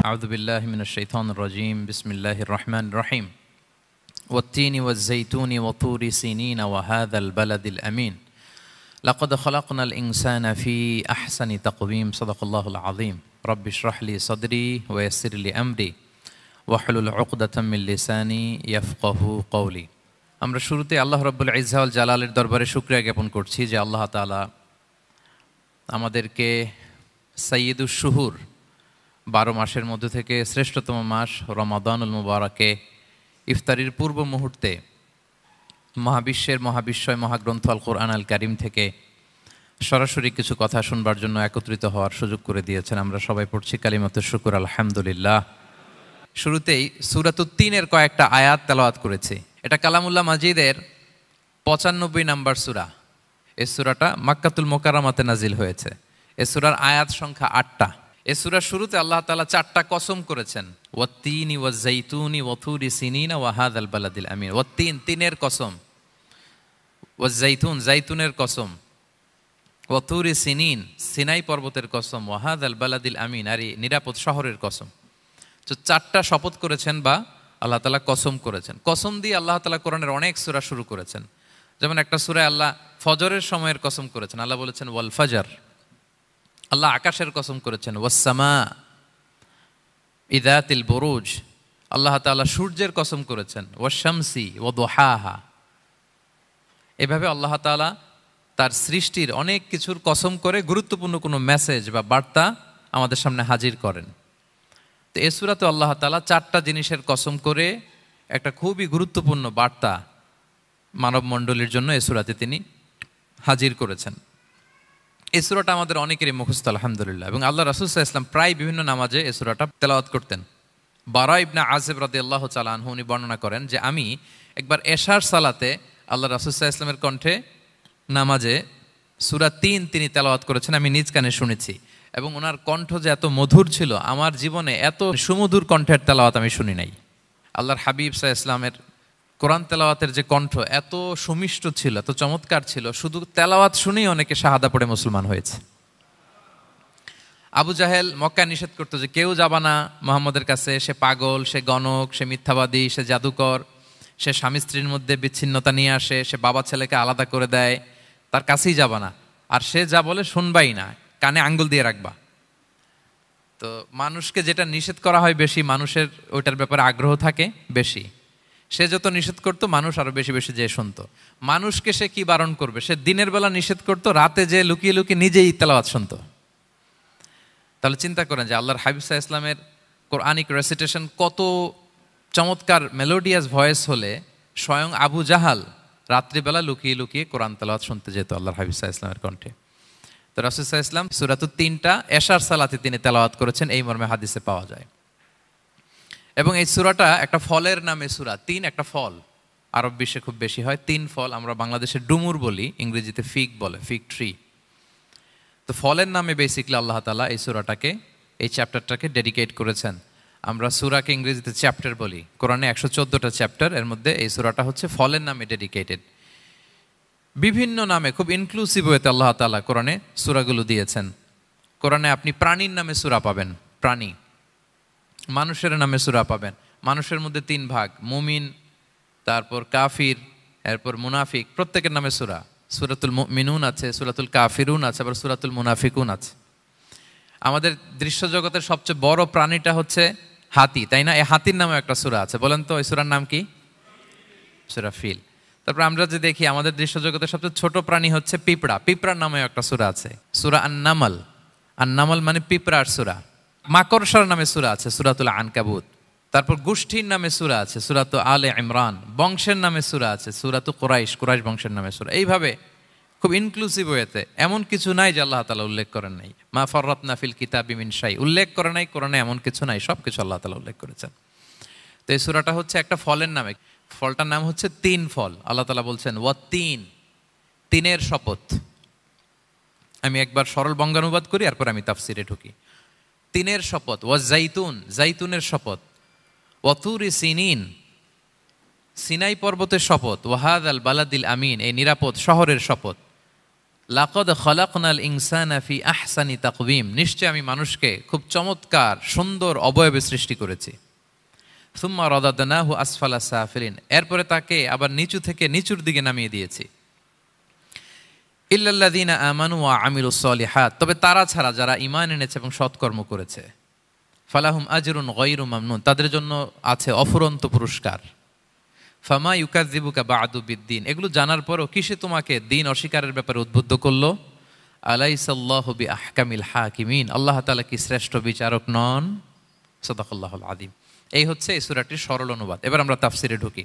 أعوذ بالله من الشيطان الرجيم بسم الله الرحمن الرحيم والتين والزيتون وطور سينين وهذا البلد الأمين لقد خلقنا الإنسان في أحسن تقويم صدق الله العظيم رب اشرح لي صدري ويسر لي أمري واحلل عقدة من لساني يفقه قولي আমরা শুরুতে আল্লাহ রাব্বুল ইজ্জা ওয়াল জালালের দরবারে শুকরিয়া জ্ঞাপন করছি যে আল্লাহ তাআলা আমাদেরকে সাইয়্যিদুশ শুহুর 12 মাসের মধ্যে থেকে শ্রেষ্ঠতম মাস রমাদানুল মুবারাকে ইফতারির পূর্ব মুহূর্তে মহাবিশ্বের মহাবিশ্বয় মহাগ্রন্থ আল কোরআন আল কারীম থেকে সরাসরি কিছু কথা শুনবার জন্য একত্রিত হওয়ার সুযোগ করে দিয়েছেন। আমরা সবাই পড়ছি কালিমাতুশ শুকর আলহামদুলিল্লাহ। শুরুতেই সূরাতুত তিনের কয়েকটা আয়াত তেলাওয়াত করেছি। এটা কালামুল্লাহ মাজিদের 95 নম্বর সূরা। এই সূরাটা মক্কাতুল মুকাররমাতে নাজিল হয়েছে। এই সূরার আয়াত সংখ্যা 8টা। এই সূরার শুরুতে আল্লাহ তাআলা 4টা কসম করেছেন, ওয়াত-তিনি ওয়াজ-জাইতুনি ওয়া তুরি সিনিনা ওয়া হাযাল বালাদিল আমিন। ওয়াত-তিন তিনের কসম, ওয়াজ-জাইতুন জাইতুনের কসম, ওয়া তুরি সিনিন সিনাই পর্বতের কসম, ওয়া হাযাল বালাদিল আমিন আর নিরাপদ শহরের কসম। তো 4টা শপথ করেছেন বা আল্লাহ তাআলা কসম করেছেন। কসম দিয়ে আল্লাহ তাআলা কোরআনের অনেক সূরা শুরু করেছেন। যেমন একটা সূরায় আল্লাহ ফজরের সময়ের কসম করেছেন, আল্লাহ বলেছেন ওয়াল ফাজর। আল্লাহ আকাশের কসম করেছেন ওয়াস-সামা ইযাতিল বুরুজ। আল্লাহ তাআলা সূর্যের কসম করেছেন ওয়াশ-শামসি ওয়া দুহাহা। এভাবে আল্লাহ তাআলা তার সৃষ্টির অনেক কিছুর কসম করে গুরুত্বপূর্ণ কোনো মেসেজ বা বার্তা আমাদের সামনে হাজির করেন। তো এই সূরাতে আল্লাহ তাআলা 4টা জিনিসের কসম করে একটা খুবই গুরুত্বপূর্ণ বার্তা মানব মণ্ডলীর জন্য এই সূরাতে তিনি হাজির করেছেন। এই সূরাটা আমাদের অনেকেরই মুখস্থ আলহামদুলিল্লাহ, এবং আল্লাহ রাসূল সাল্লাল্লাহু আলাইহি ওয়াসাল্লাম প্রায় বিভিন্ন নামাজে এই সূরাটা তেলাওয়াত করতেন। বারা ইবনে আযিব রাদিয়াল্লাহু তাআলা আনহু উনি বর্ণনা করেন যে আমি একবার এশার সালাতে আল্লাহ রাসূল সাল্লাল্লাহু আলাইহি ওয়াসাল্লামের কণ্ঠে নামাজে সূরা 3 তিনি তেলাওয়াত করেছেন, আমি নিজ কানে শুনেছি, এবং ওনার কণ্ঠ যে এত মধুর ছিল, আমার জীবনে এত সুমধুর কণ্ঠের তেলাওয়াত আমি শুনি নাই। আল্লাহর হাবিব সাল্লাল্লাহু আলাইহি ওয়াসাল্লামের কোরআন তেলাওয়াতের যে কণ্ঠ এত সুমিষ্ট ছিল, এত চমৎকার ছিল, শুধু তেলাওয়াত শুনেই অনেকে শাহাদা পড়ে মুসলমান হয়েছে। আবু জাহেল মক্কায় নিষেধ করতো যে কেউ যাবা না মুহাম্মদের কাছে, সে পাগল, সে গণক, সে মিথ্যাবাদী, সে জাদুকর, সে স্বামী স্ত্রীর মধ্যে বিচ্ছিন্নতা নিয়ে আসে, সে বাবা ছেলেকে আলাদা করে দেয়, তার কাছেই যাবা না, আর সে যা বলে শুনবাই না, কানে আঙ্গুল দিয়ে রাখবা। তো মানুষকে যেটা নিষেধ করা হয় বেশি, মানুষের ওইটার ব্যাপারে আগ্রহ থাকে বেশি। সে যত নিষেধ করতো মানুষ আরো বেশি বেশি যে শুনতো। মানুষকে সে কি বারণ করবে, সে দিনের বেলা নিষেধ করতো, রাতে যে লুকিয়ে লুকিয়ে নিজেই তেলাওয়াত শুনতো। তাহলে চিন্তা করেন যে আল্লাহর হাবিব সাল্লাল্লাহু আলাইহি ওয়াসাল্লামের কোরআনিক রেসিটেশন কত চমৎকার মেলোডিয়াস ভয়েস হলে স্বয়ং আবু জাহাল রাত্রিবেলা লুকিয়ে লুকিয়ে কোরআন তেলাওয়াত শুনতে যেত আল্লাহর হাবিব সাল্লাল্লাহু আলাইহি ওয়াসাল্লামের কণ্ঠে। তো রাসূল সাল্লাল্লাহু আলাইহি ওয়াসাল্লাম সূরাতুত 3টা এশার সালাতে তিনি তেলাওয়াত করেছেন, এই মর্মে হাদিসে পাওয়া যায়। এবং এই সূরাটা একটা ফলের নামে সূরা। 3 একটা ফল, আরব বিশ্বে খুব বেশি হয় 3 ফল। আমরা বাংলাদেশে ডুমুর বলি, ইংরেজিতে ফিগ বলে, ফিগ ট্রি। তো ফলের নামে বেসিক্যালি আল্লাহ তাআলা এই সূরাটাকে, এই চ্যাপ্টারটাকে ডেডিকেট করেছেন। আমরা সূরাকে ইংরেজিতে চ্যাপ্টার বলি। কোরআনে 114টা চ্যাপ্টার, এর মধ্যে এই সূরাটা হচ্ছে ফলের নামে ডেডিকেটেড। বিভিন্ন নামে খুব ইনক্লুসিভ ওয়েতে আল্লাহ তাআলা কোরআনে সূরাগুলো দিয়েছেন। কোরআনে আপনি প্রাণীর নামে সূরা পাবেন, প্রাণী। মানুষের নামে সূরা পাবেন। মানুষের মধ্যে 3 ভাগ, মুমিন, তারপর কাফির, এরপর মুনাফিক, প্রত্যেকের নামে সূরা। সূরাতুল মুমিনুন আছে, সূরাতুল কাফিরুন আছে, আবার সূরাতুল মুনাফিকুন আছে। আমাদের দৃশ্য জগতের সবচেয়ে বড় প্রাণীটা হচ্ছে হাতি, তাই না? এই হাতির নামে একটা সূরা আছে, বলেন তো ওই সূরার নাম কি? সূরা ফিল। তারপর আমরা যে দেখি আমাদের দৃশ্য জগতের সবচেয়ে ছোট প্রাণী হচ্ছে পিঁপড়া, পিঁপড়ার নামে একটা সূরা আছে, সূরা আন-নামল। আন-নামল মানে পিঁপড়ার সূরা। মাকড়সার নামে সূরা আছে, সূরাতুল আনকাবুত। তারপর গোষ্ঠীর নামে সূরা আছে, সূরাতু আলে ইমরান। বংশের নামে সূরা আছে, সূরাতু কুরাইশ, কুরাইশ বংশের নামে সূরা। এইভাবে খুব ইনক্লুসিভ ওয়েতে, এমন কিছু নাই যে আল্লাহ তাআলা উল্লেখ করেন নাই। মা ফাররাতনা ফিল কিতাবি মিন শাই, উল্লেখ করে নাই কোরআনে এমন কিছু নাই, সব কিছু আল্লাহ তাআলা উল্লেখ করেছেন। তো এই সূরাটা হচ্ছে একটা ফলের নামে। ফলটার নাম হচ্ছে 3 ফল। আল্লাহ তাআলা বলছেন ওয়াত-তিন, তিনের শপথ। আমি একবার সরল বঙ্গানুবাদ করি, এরপর আমি তাফসিরে ঢুকি। 3-এর শপথ, ওয়াজ-জাইতুন, জাইতুনের শপথ, ওয়া তুরি সিনিন, সিনাই পর্বতের শপথ, ওয়া হাযাল বালাদিল আমিন, এই নিরাপদ শহরের শপথ। লাকাদ খালাকনাল ইনসানা ফি আহসানি তাকওয়িম, নিশ্চয় আমি মানুষকে খুব চমৎকার সুন্দর অবয়বে সৃষ্টি করেছি। সুম্মা রাদাদনাহু আসফালা সাফিলিন, এরপরে তাকে আবার নিচু থেকে নিচুর দিকে নামিয়ে দিয়েছি। ইল্লাল্লাযীনা আমানু ওয়া আমিলুস সলিহাত, তবে তারা ছাড়া যারা ঈমান এনেছে এবং সৎকর্ম করেছে, ফালাহুম আজরুন গায়রু মামনুন, তাদের জন্য আছে অফুরন্ত পুরস্কার। ফামা ইউকাযযিবুকা বা'দু বিদ্দিন, এগুলো জানার পরও কিসে তোমাকে দিন অস্বীকারের ব্যাপারে উদ্বুদ্ধ করলো? আলাইসাল্লাহু বিআহকামিল হাকিমিন, আল্লাহ তাআলা কি শ্রেষ্ঠ বিচারক নন? সাদাকাল্লাহুল আযীম। এই হচ্ছে এই সূরাটির সরল অনুবাদ। এবার আমরা তাফসিরে ঢুকি।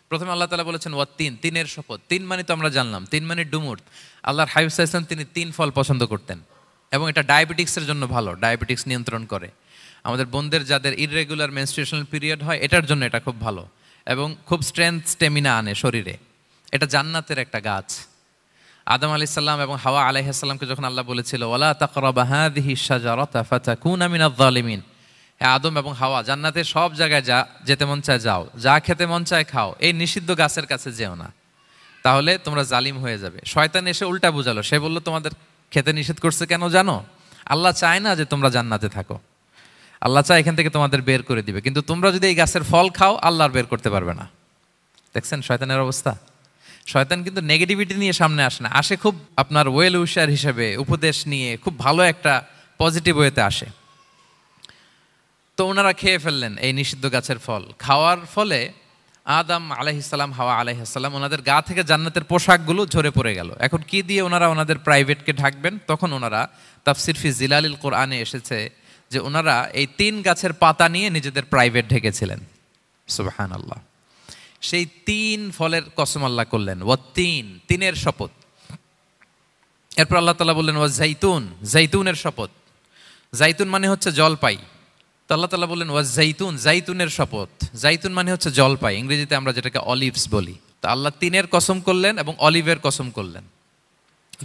প্রথমে আল্লাহ তাআলা বলেছেন ওয়াত্তিন, তিনের শপথ। তিন মানে তো আমরা জানলাম, তিন মানে ডুমুর। আল্লাহর হাবিব সাল্লাল্লাহু আলাইহি ওয়াসাল্লাম তিনি তিন ফল পছন্দ করতেন এবং এটা ডায়াবেটিক্সের জন্য ভালো, ডায়াবেটিক্স নিয়ন্ত্রণ করে। আমাদের বোনদের যাদের ইররেগুলার মেনস্ট্রুয়েশনাল পিরিয়ড হয়, এটার জন্য এটা খুব ভালো এবং খুব স্ট্রেংথ স্টেমিনা আনে শরীরে। এটা জান্নাতের একটা গাছ। আদম আলাইহিস সালাম এবং হাওয়া আলাইহিস সালামকে যখন আল্লাহ বলেছিল ওয়ালা তাকরাবা হাযিহিশ শাজারাতা ফাতাকুনা মিনায যালিমিন, হ্যাঁ আদম এবং হাওয়া জান্নাতের সব জায়গায় যেতে মন চায় যাও, যা খেতে মন চায় খাও, এই নিষিদ্ধ গাছের কাছে যেও না, তাহলে তোমরা জালিম হয়ে যাবে। শয়তান এসে উল্টা বুঝালো, সে বলল তোমাদের খেতে নিষেধ করছে কেন জানো? আল্লাহ চায় না যে তোমরা জান্নাতে থাকো, আল্লাহ চায় এখান থেকে তোমাদের বের করে দিবে, কিন্তু তোমরা যদি এই গাছের ফল খাও আল্লাহ আর বের করতে পারবে না। দেখছেন শয়তানের অবস্থা? শয়তান কিন্তু নেগেটিভিটি নিয়ে সামনে আসে না, আসে খুব আপনার ওয়েল উইশার হিসেবে উপদেশ নিয়ে, খুব ভালো একটা পজিটিভ ওয়েতে আসে। তো ওনারা খেয়ে ফেললেন এই নিষিদ্ধ গাছের ফল। খাওয়ার ফলে আদম আলাইহিস সালাম, হাওয়া আলাইহিস সালাম, ওনাদের গা থেকে জান্নাতের পোশাকগুলো ঝরে পড়ে গেল। এখন কি দিয়ে ওনারা ওনাদের প্রাইভেটকে ঢাকবেন? তখন ওনারা তাফসির ফি জিলালিল কোরআনে এসেছে যে ওনারা এই তিন গাছের পাতা নিয়ে নিজেদের প্রাইভেট ঢেকেছিলেন। সুবহানাল্লাহ। সেই তিন ফলের কসম আল্লাহ করলেন, ওয়াত্তিন, তিনের শপথ। এরপর আল্লাহ তাআলা বললেন ওয়া জাইতুন, জাইতুনের শপথ। জাইতুন মানে হচ্ছে জলপাই। তো আল্লাহ তাআলা বললেন ওয়া জাইতুন, জাইতুনের শপথ। জাইতুন মানে হচ্ছে জলপাই, ইংরেজিতে আমরা যেটাকে অলিভস বলি। তো আল্লাহ তিনের কসম করলেন এবং অলিভের কসম করলেন।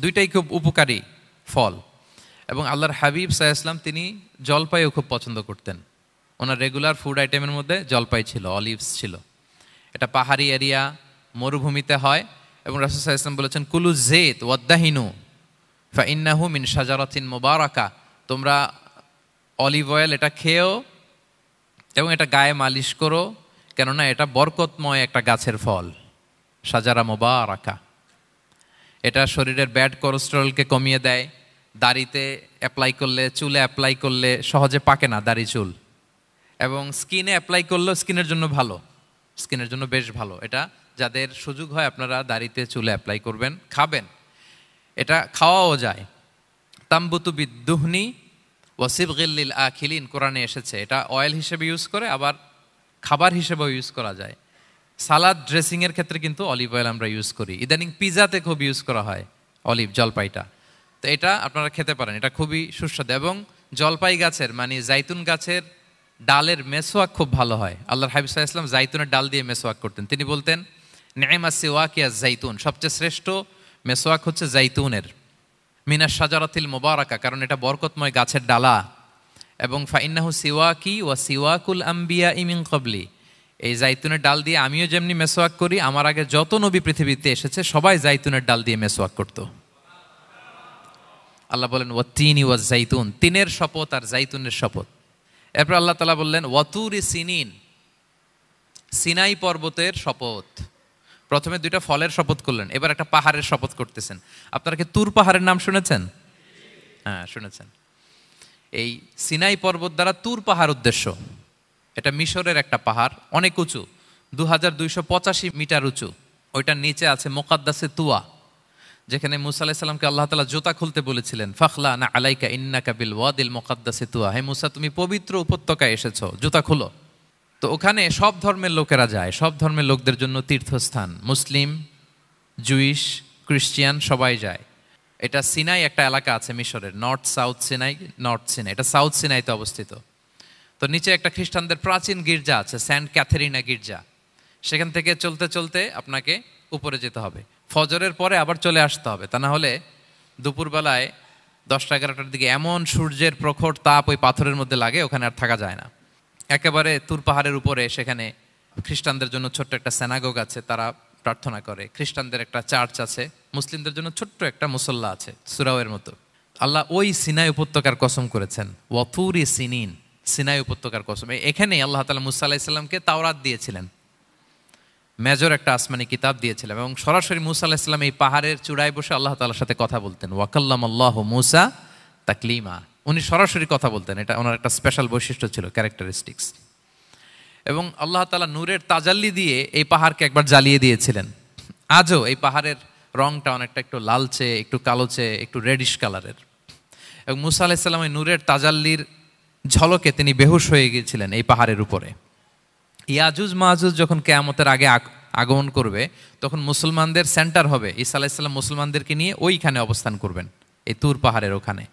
দুইটাই খুব উপকারী ফল এবং আল্লাহর হাবিব সাল্লাল্লাহু আলাইহি ওয়াসাল্লাম তিনি জলপাইও খুব পছন্দ করতেন। ওনার রেগুলার ফুড আইটেমের মধ্যে জলপাই ছিল, অলিভস ছিল। এটা পাহাড়ি এরিয়া, মরুভূমিতে হয় এবং রাসূল সাল্লাল্লাহু আলাইহি ওয়াসাল্লাম বলেছেন কুলু যাইত ওয়াদ্দাহিনু ফাইন্নাহু মিন শাজারাতিন মুবারাকা, তোমরা অলিভ অয়েল এটা খেও এবং এটা গায়ে মালিশ করো, কেননা এটা বরকতময় একটা গাছের ফল, শাজারা মুবারাকা। এটা শরীরের ব্যাড কোলেস্টেরলকে কমিয়ে দেয়। দাড়িতে অ্যাপ্লাই করলে, চুলে অ্যাপ্লাই করলে সহজে পাকে না দাড়ি চুল, এবং স্কিনে অ্যাপ্লাই করলেও স্কিনের জন্য ভালো, স্কিনের জন্য বেশ ভালো। এটা যাদের সুযোগ হয় আপনারা দাড়িতে চুলে অ্যাপ্লাই করবেন, খাবেন। এটা খাওয়াও যায়। তাম্বুতু বিদ্দুহনি ওয়াসিবগিল লিল আখিলিন, কোরআনে এসেছে। এটা অয়েল হিসেবে ইউজ করে, আবার খাবার হিসেবেও ইউজ করা যায়। সালাদ ড্রেসিংয়ের ক্ষেত্রে কিন্তু অলিভ অয়েল আমরা ইউজ করি। ইদানিং পিজাতে খুব ইউজ করা হয় অলিভ, জলপাইটা। তো এটা আপনারা খেতে পারেন, এটা খুবই সুস্বাদু। এবং জলপাই গাছের মানে জাইতুন গাছের ডালের মেসওয়াক খুব ভালো হয়। আল্লাহর হাবিব সাল্লাল্লাহু আলাইহি ওয়াসাল্লাম জাইতুনের ডাল দিয়ে মেসওয়াক করতেন। তিনি বলতেন নি'মা সিওয়াকিয়া জাইতুন, সবচেয়ে শ্রেষ্ঠ মেসওয়াক হচ্ছে জাইতুনের। মিনাশ শাজারাতিল মুবারাকা, কারণ এটা বরকতময় গাছের ডালা। এবং ফাইন্নাহু সিওয়াকি ওয়া সিওয়াকুল আম্বিয়া মিন ক্বাবলি, এই জাইতুনের ডাল দিয়ে আমিও যেমনি মেসওয়াক করি, আমার আগে যত নবী পৃথিবীতে এসেছে সবাই জাইতুনের ডাল দিয়ে মেসওয়াক করত। আল্লাহ বলেন ওয়াত্তিনি ওয়াজ জাইতুন, তিনের শপথ আর জাইতুনের শপথ। এরপর আল্লাহ তাআলা বললেন ওয়াতুরি সিনিন, সিনাই পর্বতের শপথ। প্রথমে দুইটা ফলের শপথ করলেন, এবার একটা পাহাড়ের শপথ করতেছেন। আপনারা কি তুর পাহাড়ের নাম শুনেছেন? হ্যাঁ শুনেছেন। এই সিনাই পর্বত দ্বারা তুর পাহাড় উদ্দেশ্য। এটা মিশরের একটা পাহাড়, অনেক উঁচু, 2285 মিটার উঁচু। ওইটার নিচে আছে মুকাদ্দাসে তুয়া, যেখানে মুসা আলাইহিস সালামকে আল্লাহ তাআলা জুতা খুলতে বলেছিলেন, ফাখলা না আলাইকা ইন্নাকা বিল ওয়াদিল মুকাদ্দাসে তুয়া, হে মুসা তুমি পবিত্র উপত্যকায় এসেছো, জুতা খুলো। তো ওখানে সব ধর্মের লোকেরা যায়, সব ধর্মের লোকদের জন্য তীর্থস্থান, মুসলিম, জুইশ, খ্রিস্টিয়ান সবাই যায়। এটা সিনাই একটা এলাকা আছে মিশরের, north south Sinai, north Sinai, এটা সাউথ সিনাইতে অবস্থিত। তো নিচে একটা খ্রিস্টানদের প্রাচীন গির্জা আছে, সেন্ট ক্যাথেরিনা গির্জা। সেখান থেকে চলতে চলতে আপনাকে উপরে যেতে হবে, ফজরের পরে আবার চলে আসতে হবে, তা না হলে দুপুরবেলায় 10টা-11টার দিকে এমন সূর্যের প্রখর তাপ ওই পাথরের মধ্যে লাগে, ওখানে আর থাকা যায় না। একেবারে তুর পাহাড়ের উপরে সেখানে খ্রিস্টানদের জন্য ছোট্ট একটা সিনাগোগ আছে, তারা প্রার্থনা করে। খ্রিস্টানদের একটা চার্চ আছে, মুসলিমদের জন্য ছোট্ট একটা মুসল্লা আছে সুরাওয়ের মতো। আল্লাহ ওই সিনাই উপত্যকার কসম করেছেন, ওয়াতুরি সিনিন, সিনাই উপত্যকার কসম। এখানেই আল্লাহ তাআলা মুসা আলাইহিস সালামকে তাওরাত দিয়েছিলেন, মেজর একটা আসমানি কিতাব দিয়েছিলেন, এবং সরাসরি মুসা আলাইহিস সালাম এই পাহাড়ের চূড়ায় বসে আল্লাহ তাআলার সাথে কথা বলতেন। ওয়াকাল্লামাল্লাহু মুসা তাকলিমা, উনি সরাসরি কথা বলতেন, এটা ওনার একটা স্পেশাল বৈশিষ্ট্য ছিল, ক্যারেক্টারিস্টিক্স। এবং আল্লাহ তাআলা নূরের তাজাল্লি দিয়ে এই পাহাড়কে একবার জ্বালিয়ে দিয়েছিলেন। আজও এই পাহাড়ের রংটা অনেকটা একটু লালচে, একটু কালোচে, একটু রেডিশ কালারের। এবং মুসা আলাইহিস সালাম এই নূরের তাজাল্লির ঝলকে তিনি বেহুশ হয়ে গিয়েছিলেন এই পাহাড়ের উপরে। ইয়াজুজ মাহাজুজ যখন কিয়ামতের আগে আগমন করবে, তখন মুসলমানদের সেন্টার হবে। ঈসা আলাইহিস সালাম মুসলমানদেরকে নিয়ে ওইখানে অবস্থান করবেন, এই তুর পাহাড়ের ওখানে।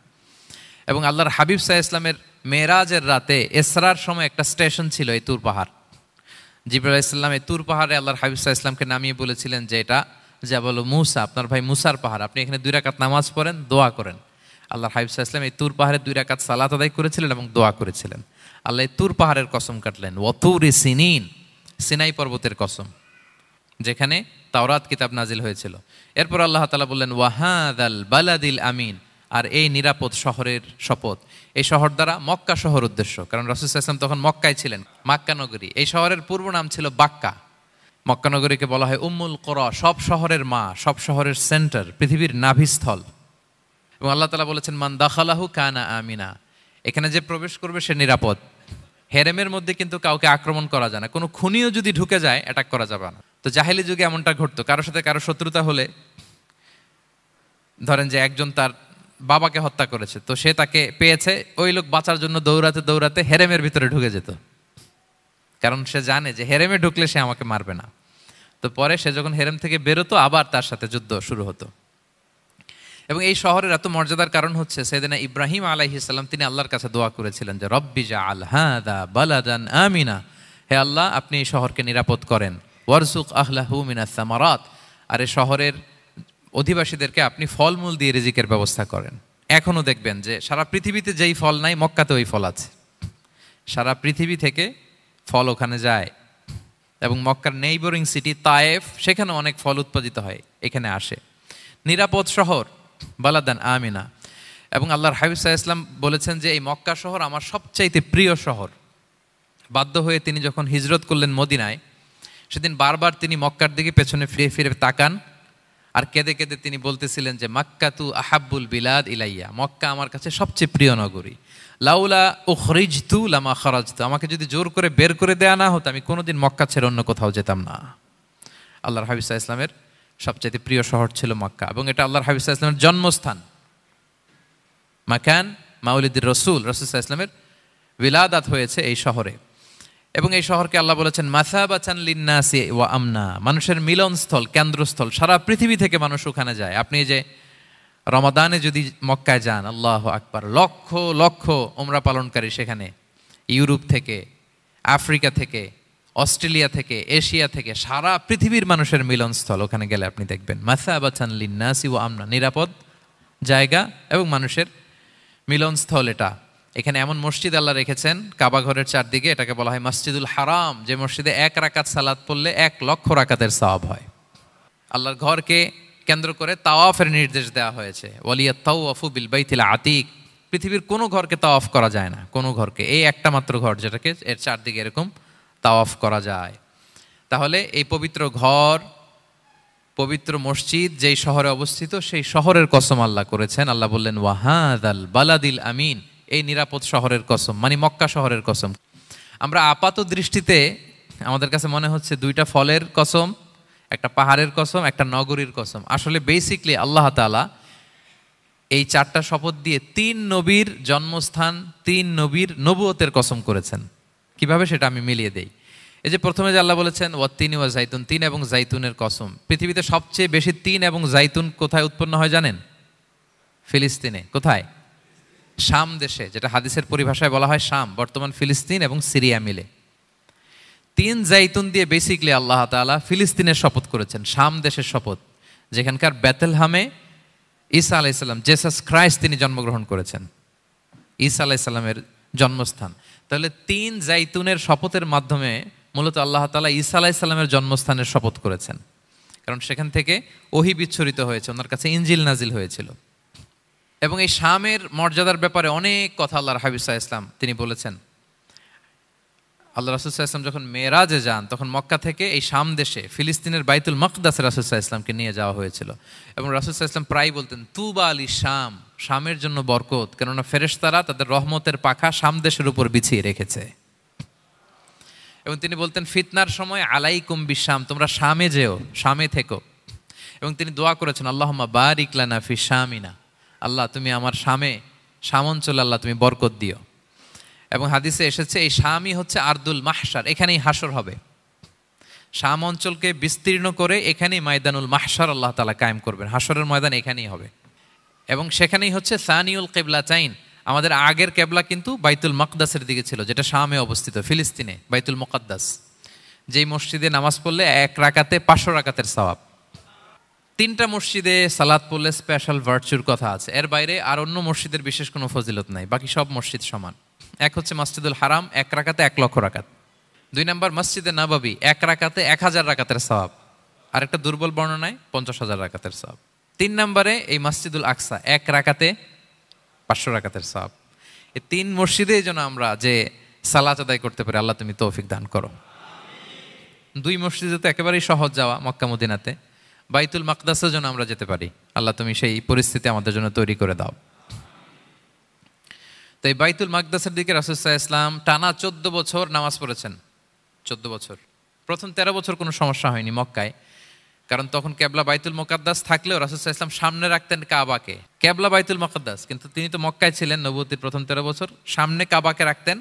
এবং আল্লাহর হাবিব সাল্লাল্লাহু আলাইহি ওয়াসাল্লামের মেরাজের রাতে ইসরার সময় একটা স্টেশন ছিল এই তুর পাহাড়। জিবরাইল আলাইহিস সালাম এই তুর পাহাড়ে আল্লাহর হাবিব সাল্লাল্লাহু আলাইহি ওয়াসাল্লামকে নামিয়ে বলেছিলেন যে এটা জাবাল মুসা, আপনার ভাই মুসার পাহাড়, আপনি এখানে 2 রাকাত নামাজ পড়েন, দোয়া করেন। আল্লাহর হাবিব সাল্লাল্লাহু আলাইহি ওয়াসাল্লাম এই তুর পাহাড়ে 2 রাকাত সালাত আদায় করেছিলেন এবং দোয়া করেছিলেন। আল্লাহ এই তুর পাহাড়ের কসম কাটলেন, ওয়াতুরি সিনিন, সিনাই পর্বতের কসম, যেখানে তাওরাত কিতাব নাজিল হয়েছিল। এরপর আল্লাহ তাআলা বললেন ওয়াহাদাল বালাদিল আমিন, আর এই নিরাপদ শহরের শপথ। এই শহর দ্বারা মক্কা শহর উদ্দেশ্য, কারণ রাসূল সাল্লাল্লাহু আলাইহি ওয়াসাল্লাম তখন মক্কায় ছিলেন, মক্কা নগরী। এই শহরের পূর্ব নাম ছিল বাক্কা। মক্কা নগরীকে বলা হয় উম্মুল কুরা, সব শহরের মা, সব শহরের সেন্টার, পৃথিবীর নাভিস্থল। এবং আল্লাহ তাআলা বলেছেন মান দাখালাহু কানা আমিনা, এখানে যে প্রবেশ করবে সে নিরাপদ। হেরেমের মধ্যে কিন্তু কাউকে আক্রমণ করা যায় না, কোনো খুনিও যদি ঢুকে যায় অ্যাটাক করা যাবে না। তো জাহেলি যুগে এমনটা ঘটতো, কারোর সাথে কারো শত্রুতা হলে, ধরেন যে একজন তার বাবাকে হত্যা করেছে, তো সে তাকে পেয়েছে, ওই লোক বাঁচার জন্য দৌড়াতে দৌড়াতে হেরেমের ভিতরে ঢুকে যেত, কারণ সে জানে যে হেরেমে ঢুকলে সে আমাকে মারবে না। তো পরে সে যখন হেরেম থেকে বেরোতো, আবার তার সাথে যুদ্ধ শুরু হতো। এবং এই শহরের এত মর্যাদার কারণ হচ্ছে সাইয়েদনা ইব্রাহিম আলাইহিস সালাম তিনি আল্লাহর কাছে দোয়া করেছিলেন যে রব্বি জাআল হাযা বালাদান আমিনা, হে আল্লাহ আপনি এই শহরকে নিরাপদ করেন, ওয়ারযুক আহলাহু মিনাস সামারাত, আর এই শহরের অধিবাসীদেরকে আপনি ফলমূল দিয়ে রিজিকের ব্যবস্থা করেন। এখনো দেখবেন যে সারা পৃথিবীতে যেই ফল নাই মক্কাতে ওই ফল আছে, সারা পৃথিবী থেকে ফল ওখানে যায়। এবং মক্কার নেইবরিং সিটি তায়েফ, সেখানে অনেক ফল উৎপাদিত হয়, এখানে আসে। নিরাপদ শহর বালাদান আমিনা। এবং আল্লাহর হাবিব সাল্লাল্লাহু আলাইহি ওয়াসাল্লাম বলেছেন যে এই মক্কা শহর আমার সবচাইতে প্রিয় শহর। বাধ্য হয়ে তিনি যখন হিজরত করলেন মদিনায়, সেদিন বারবার তিনি মক্কার দিকে পেছনে ফিরে ফিরে তাকান, আর কেঁদে কেঁদে তিনি বলতেছিলেন যে মাক্কাতু আহাব্বুল বিলাদ ইলাইয়া, মক্কা আমার কাছে সবচেয়ে প্রিয় নগরী। লাউলা উখরিজতু লামা খারাজতু, আমাকে যদি জোর করে বের করে দেয়া না হতো আমি কোনোদিন মক্কা ছেড়ে অন্য কোথাও যেতাম না। আল্লাহর হাবিব সাল্লাল্লাহু আলাইহি ওয়াসাল্লামের সবচেয়ে প্রিয় শহর ছিল মক্কা, এবং এটা আল্লাহর হাবিব সাল্লাল্লাহু আলাইহি ওয়াসাল্লামের জন্মস্থান, মাকান মাউলিদির রাসূল, রাসূল সাল্লাল্লাহু আলাইহি ওয়াসাল্লামের বিলাদাত হয়েছে এই শহরে। এবং এই শহরকে আল্লাহ বলেছেন মাসাবাতান লিন্নাসি ওয়া আমনা, মানুষের মিলনস্থল, কেন্দ্রস্থল, সারা পৃথিবী থেকে মানুষ ওখানে যায়। আপনি যে রমাদানে যদি মক্কায় যান, আল্লাহু আকবার, লক্ষ লক্ষ উমরা পালনকারী সেখানে, ইউরোপ থেকে, আফ্রিকা থেকে, অস্ট্রেলিয়া থেকে, এশিয়া থেকে, সারা পৃথিবীর মানুষের মিলনস্থল। ওখানে গেলে আপনি দেখবেন মাসাবাতান লিন্নাসি ওয়া আমনা, নিরাপদ জায়গা এবং মানুষের মিলনস্থল। এটা এখানে এমন মসজিদ আল্লাহ রেখেছেন কাবা ঘরের চারদিকে, এটাকে বলা হয় মসজিদুল হারাম, যে মসজিদে 1 রাকাত সালাত পড়লে 1 লক্ষ রাকাতের সওয়াব হয়। আল্লাহর ঘরকে কেন্দ্র করে তাওয়াফের নির্দেশ দেওয়া হয়েছে, ওয়ালিয়াত তাওয়াফু বিল বাইতিল আতিক, পৃথিবীর কোনো ঘরকে তাওয়াফ করা যায় না, কোনো ঘরকে, এই একটা মাত্র ঘর যেটাকে এর চারদিকে এরকম তাওয়াফ করা যায়। তাহলে এই পবিত্র ঘর, পবিত্র মসজিদ যেই শহরে অবস্থিত, সেই শহরের কসম আল্লাহ করেছেন। আল্লাহ বললেন ওয়াহাদাল বালাদিল আমিন, এই নিরাপদ শহরের কসম, মানে মক্কা শহরের কসম। আমরা আপাত দৃষ্টিতে আমাদের কাছে মনে হচ্ছে 2টা ফলের কসম, একটা পাহাড়ের কসম, একটা নগরীর কসম। আসলে বেসিকলি আল্লাহ তাআলা এই 4টা শপথ দিয়ে 3 নবীর জন্মস্থান, 3 নবীর নবুয়তের কসম করেছেন। কিভাবে সেটা আমি মিলিয়ে দেই। এই যে প্রথমে যে আল্লাহ বলেছেন ওয়াত্তিনি ওয়া জাইতুন, 3 এবং জাইতুনের কসম। পৃথিবীতে সবচেয়ে বেশি 3 এবং জাইতুন কোথায় উৎপন্ন হয় জানেন? ফিলিস্তিনে। কোথায়? শাম দেশে, যেটা হাদিসের পরিভাষায় বলা হয় শাম, বর্তমান ফিলিস্তিন এবং সিরিয়া মিলে। 3 জাইতুন দিয়ে বেসিকলি আল্লাহ তাআলা ফিলিস্তিনের শপথ করেছেন, শাম দেশের শপথ, যেখানকার বেথলহামে ঈসা আলাইহিস সালাম, জেসাস ক্রাইস্ট, তিনি জন্মগ্রহণ করেছেন, ঈসা আলাইহিস সালামের জন্মস্থান। তাহলে 3 জাইতুনের শপথের মাধ্যমে মূলত আল্লাহ তাআলা ঈসা আলাইহিস সালামের জন্মস্থানের শপথ করেছেন। কারণ সেখান থেকে ওহী বিচ্ছুরিত হয়েছে, ওনার কাছে ইনজিল নাজিল হয়েছিল। এবং এই শামের মর্যাদার ব্যাপারে অনেক কথা আল্লাহর হাবিব সাল্লাল্লাহু আলাইহি ওয়াসাল্লাম তিনি বলেছেন। আল্লাহ রাসূল সাল্লাল্লাহু আলাইহি ওয়াসাল্লাম যখন মেরাজে যান, তখন মক্কা থেকে এই শাম দেশে ফিলিস্তিনের বাইতুল মাকদাসে রাসূল সাল্লাল্লাহু আলাইহি ওয়াসাল্লামকে নিয়ে যাওয়া হয়েছিল। এবং রাসূল সাল্লাল্লাহু আলাইহি ওয়াসাল্লাম প্রায় বলতেন, তুবা আলি শাম, শামের জন্য বরকত, কেননা ফেরেশতারা তাদের রহমতের পাখা শাম দেশের উপর বিছিয়ে রেখেছে। এবং তিনি বলতেন, ফিতনার সময় আলাইকুম বিশাম, তোমরা শামে যেও, শামে থেকো। এবং তিনি দোয়া করেছেন, আল্লাহুম্মা বারিক লানা ফি শামিনা, আল্লাহ তুমি আমার শাম অঞ্চলে আল্লাহ তুমি বরকত দিও। এবং হাদিসে এসেছে এই শামই হচ্ছে আরদুল মাহশার, এখানেই হাসর হবে। শাম অঞ্চলকে বিস্তীর্ণ করে এখানেই ময়দানুল মাহশার আল্লাহ তাআলা কায়েম করবেন, হাসরের ময়দান এখানেই হবে। এবং সেখানেই হচ্ছে সানিউল কিবলাতাইন, আমাদের আগের কেবলা কিন্তু বাইতুল মাকদাসের দিকে ছিল, যেটা শামে অবস্থিত, ফিলিস্তিনে বাইতুল মুকাদ্দাস, যেই মসজিদে নামাজ পড়লে 1 রাকাতে 500 রাকাতের সওয়াব। 3টা মসজিদে সালাত পড়লে স্পেশাল ভার্চুর কথা আছে, এর বাইরে আর অন্য মসজিদের বিশেষ কোনো ফজিলত নাই, বাকি সব মসজিদ সমান। এক হচ্ছে মসজিদুল হারাম, 1 রাকাতে 1 লক্ষ রাকাত। 2 নম্বর মসজিদে নববী, 1 রাকাতে 1000 রাকাতের সওয়াব। আর একটা দুর্বল বর্ণনায় 50,000 রাকাতের সওয়াব। 3 নম্বরে এই মসজিদুল আকসা, 1 রাকাতে 500 রাকাতের সওয়াব। এই 3 মসজিদে যেন আমরা যে সালাত আদায় করতে পারি, আল্লাহ তুমি তৌফিক দান করো। 2 মসজিদে তো একেবারেই সহজ যাওয়া, মক্কা মদিনাতে। বাইতুল মাকদাসেও যেন আমরা যেতে পারি, আল্লাহ তুমি সেই পরিস্থিতি আমাদের জন্য তৈরি করে দাও। তো এই বাইতুল মাকদাসের দিকে রাসূল সাল্লাল্লাহু আলাইহি ওয়াসাল্লাম টানা 14 বছর নামাজ পড়েছেন। 14 বছর। প্রথম 13 বছর কোনো সমস্যা হয়নি মক্কায়, কারণ তখন কেবলা বাইতুল মুকাদ্দাস থাকলেও রাসূল সাল্লাল্লাহু আলাইহি ওয়াসাল্লাম সামনে রাখতেন কাবাকে। কেবলা বাইতুল মুকাদ্দাস, কিন্তু তিনি তো মক্কায় ছিলেন নবুয়তির প্রথম 13 বছর, সামনে কাবাকে রাখতেন,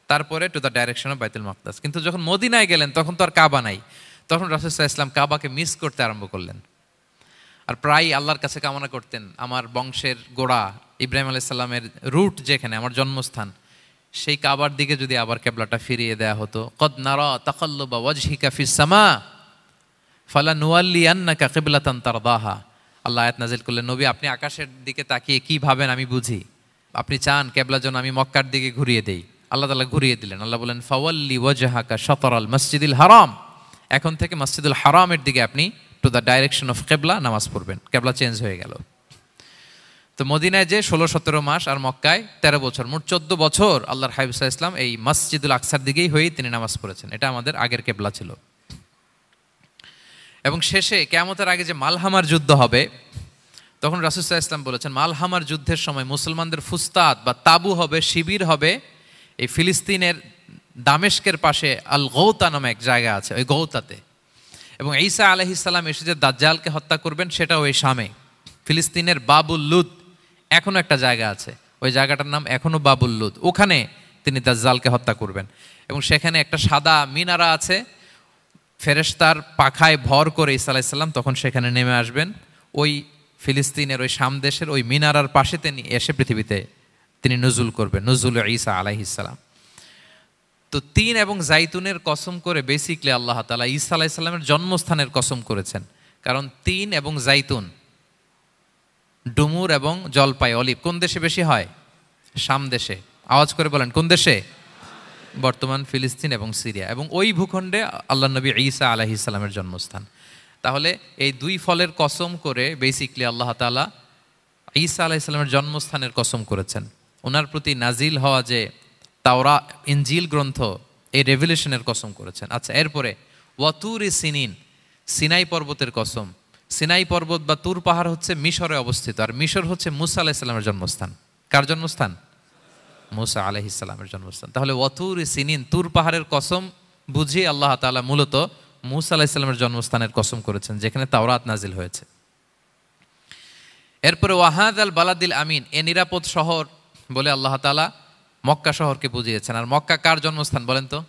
তারপরে টু দ্য ডাইরেকশন অফ বাইতুল মুকাদ্দাস। কিন্তু যখন মদিনায় গেলেন তখন তো আর কাবা নাই, তখন রাসূল সাল্লাল্লাহু আলাইহি ওয়াসাল্লাম কাবাকে মিস করতে আরম্ভ করলেন। আর প্রায় আল্লাহর কাছে কামনা করতেন, আমার বংশের গোড়া ইব্রাহিম আলাইহিস সালামের রুট যেখানে, আমার জন্মস্থান, সেই কাবার দিকে যদি আবার কেবলাটা ফিরিয়ে দেয়া হতো। কদ নারা তাকাল্লুবা ওয়াজহিকা ফিস সামা ফালানুওয়াল্লিয়ান্নাকা কিবলাতান তারদাহা। আল্লাহ আয়াত নাযিল করলেন, নবী আপনি আকাশের দিকে তাকিয়ে কি ভাবেন আমি বুঝি, আপনি চান কেবলা যেন আমি মক্কার দিকে ঘুরিয়ে দেই। আল্লাহ তাআলা ঘুরিয়ে দিলেন। আল্লাহ বলেন, ফাওয়াল্লি ওয়াজহাকা শাতরাল মসজিদিল হারাম, এখন থেকে মসজিদুল হারামের দিকে আপনি টু দ্য ডাইরেকশন অফ কেবলা নামাজ পড়বেন। কেবলা চেঞ্জ হয়ে গেল। তো মদিনায় যে 16-17 মাস, আর মক্কায় 13 বছর, মোট 14 বছর আল্লাহর হাবিব সাল্লাল্লাহু আলাইহি ওয়াসাল্লাম এই মসজিদুল আকসার দিকেই হয়েই তিনি নামাজ পড়েছেন। এটা আমাদের আগের কেবলা ছিল। এবং শেষে কিয়ামতের আগে যে মালহামার যুদ্ধ হবে, তখন রাসূল সাল্লাল্লাহু আলাইহি ওয়াসাল্লাম বলেছেন, মালহামার যুদ্ধের সময় মুসলমানদের ফুস্তাদ বা তাবু হবে, শিবির হবে এই ফিলিস্তিনের দামেস্কের পাশে আল গৌতা নামে এক জায়গা আছে, ওই গৌতাতে। এবং ঈসা আলাইহিস সালাম এসে যে দাজ্জালকে হত্যা করবেন, সেটাও এই শামে। ফিলিস্তিনের বাবুল লুদ এখনো একটা জায়গা আছে, ওই জায়গাটার নাম এখনো বাবুল লুদ, ওখানে তিনি দাজ্জালকে হত্যা করবেন। এবং সেখানে একটা সাদা মিনারা আছে, ফেরেশতার পাখায় ভর করে ঈসা আলাইহিস সালাম তখন সেখানে নেমে আসবেন। ওই ফিলিস্তিনের ওই শাম দেশের ওই মিনারার পাশে তিনি এসে পৃথিবীতে তিনি নুজুল করবেন, নুজুল ঈসা আলাইহিস সালাম। তো 3 এবং জাইতুনের কসম করে বেসিকলি আল্লাহ তাআলা ঈসা আলাইহিস সালামের জন্মস্থানের কসম করেছেন। কারণ 3 এবং জাইতুন, ডুমুর এবং জলপাই, অলিভ কোন দেশে বেশি হয়? শাম দেশে। আওয়াজ করে বলেন, কোন দেশে? বর্তমান ফিলিস্তিন এবং সিরিয়া। এবং ওই ভূখণ্ডে আল্লাহ নবী ঈসা আলাইহিস সালামের জন্মস্থান। তাহলে এই 2 ফলের কসম করে বেসিকলি আল্লাহ তাআলা ঈসা আলাইহিস সালামের জন্মস্থানের কসম করেছেন। ওনার প্রতি নাজিল হওয়া যে তাওরাত ইনজিল গ্রন্থ, এই রেভেলেশনের কসম করেছেন। আচ্ছা, এরপরে ওয়াতুরি সিনিন, সিনাই পর্বতের কসম। সিনাই পর্বত বা তুর পাহাড় হচ্ছে মিশরে অবস্থিত, আর মিশর হচ্ছে মুসা আলাইহিস সালামের জন্মস্থান। কার জন্মস্থান? মুসা আলাইহিস সালামের জন্মস্থান। তাহলে ওয়াতুরি সিনিন, তুর পাহাড়ের কসম বুঝিয়ে আল্লাহ তাআলা মূলত মুসা আলাইহিস সালামের জন্মস্থানের কসম করেছেন, যেখানে তাওরাত নাজিল হয়েছে। এরপরে ওয়াহাদাল বালাদিল আমিন, এ নিরাপদ শহর বলে আল্লাহ তাআলা মক্কা শহরকে বুঝিয়েছেন। আর মক্কা কার জন্মস্থান বলেন তো?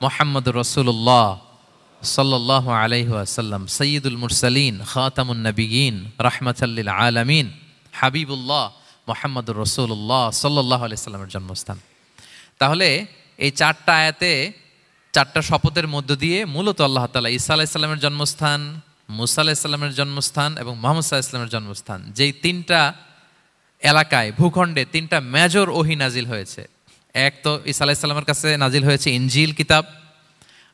মুহাম্মদুর রাসূলুল্লাহ সাল্লাল্লাহু আলাইহি ওয়াসাল্লাম, সাইয়্যিদুল মুরসালিন, খাতামুন নবিয়্যিন, রাহমাতাল লিল আলামিন, হাবিবুল্লাহ মুহাম্মদুর রাসূলুল্লাহ সাল্লাল্লাহু আলাইহি ওয়াসাল্লামের জন্মস্থান। তাহলে এই 4টা আয়াতে 4টা শপথের মধ্য দিয়ে মূলত আল্লাহ তাআলা ঈসা আলাইহিস সালামের জন্মস্থান, মুসা আলাইহিস সালামের জন্মস্থান এবং মুহাম্মদ সাল্লাল্লাহু আলাইহি ওয়াসাল্লামের জন্মস্থান, যেই 3টা এলাকায়, ভূখণ্ডে 3টা মেজর ওহী নাজিল হয়েছে। এক তো ঈসা আলাইহিস সালামের কাছে নাজিল হয়েছে ইনজিল কিতাব,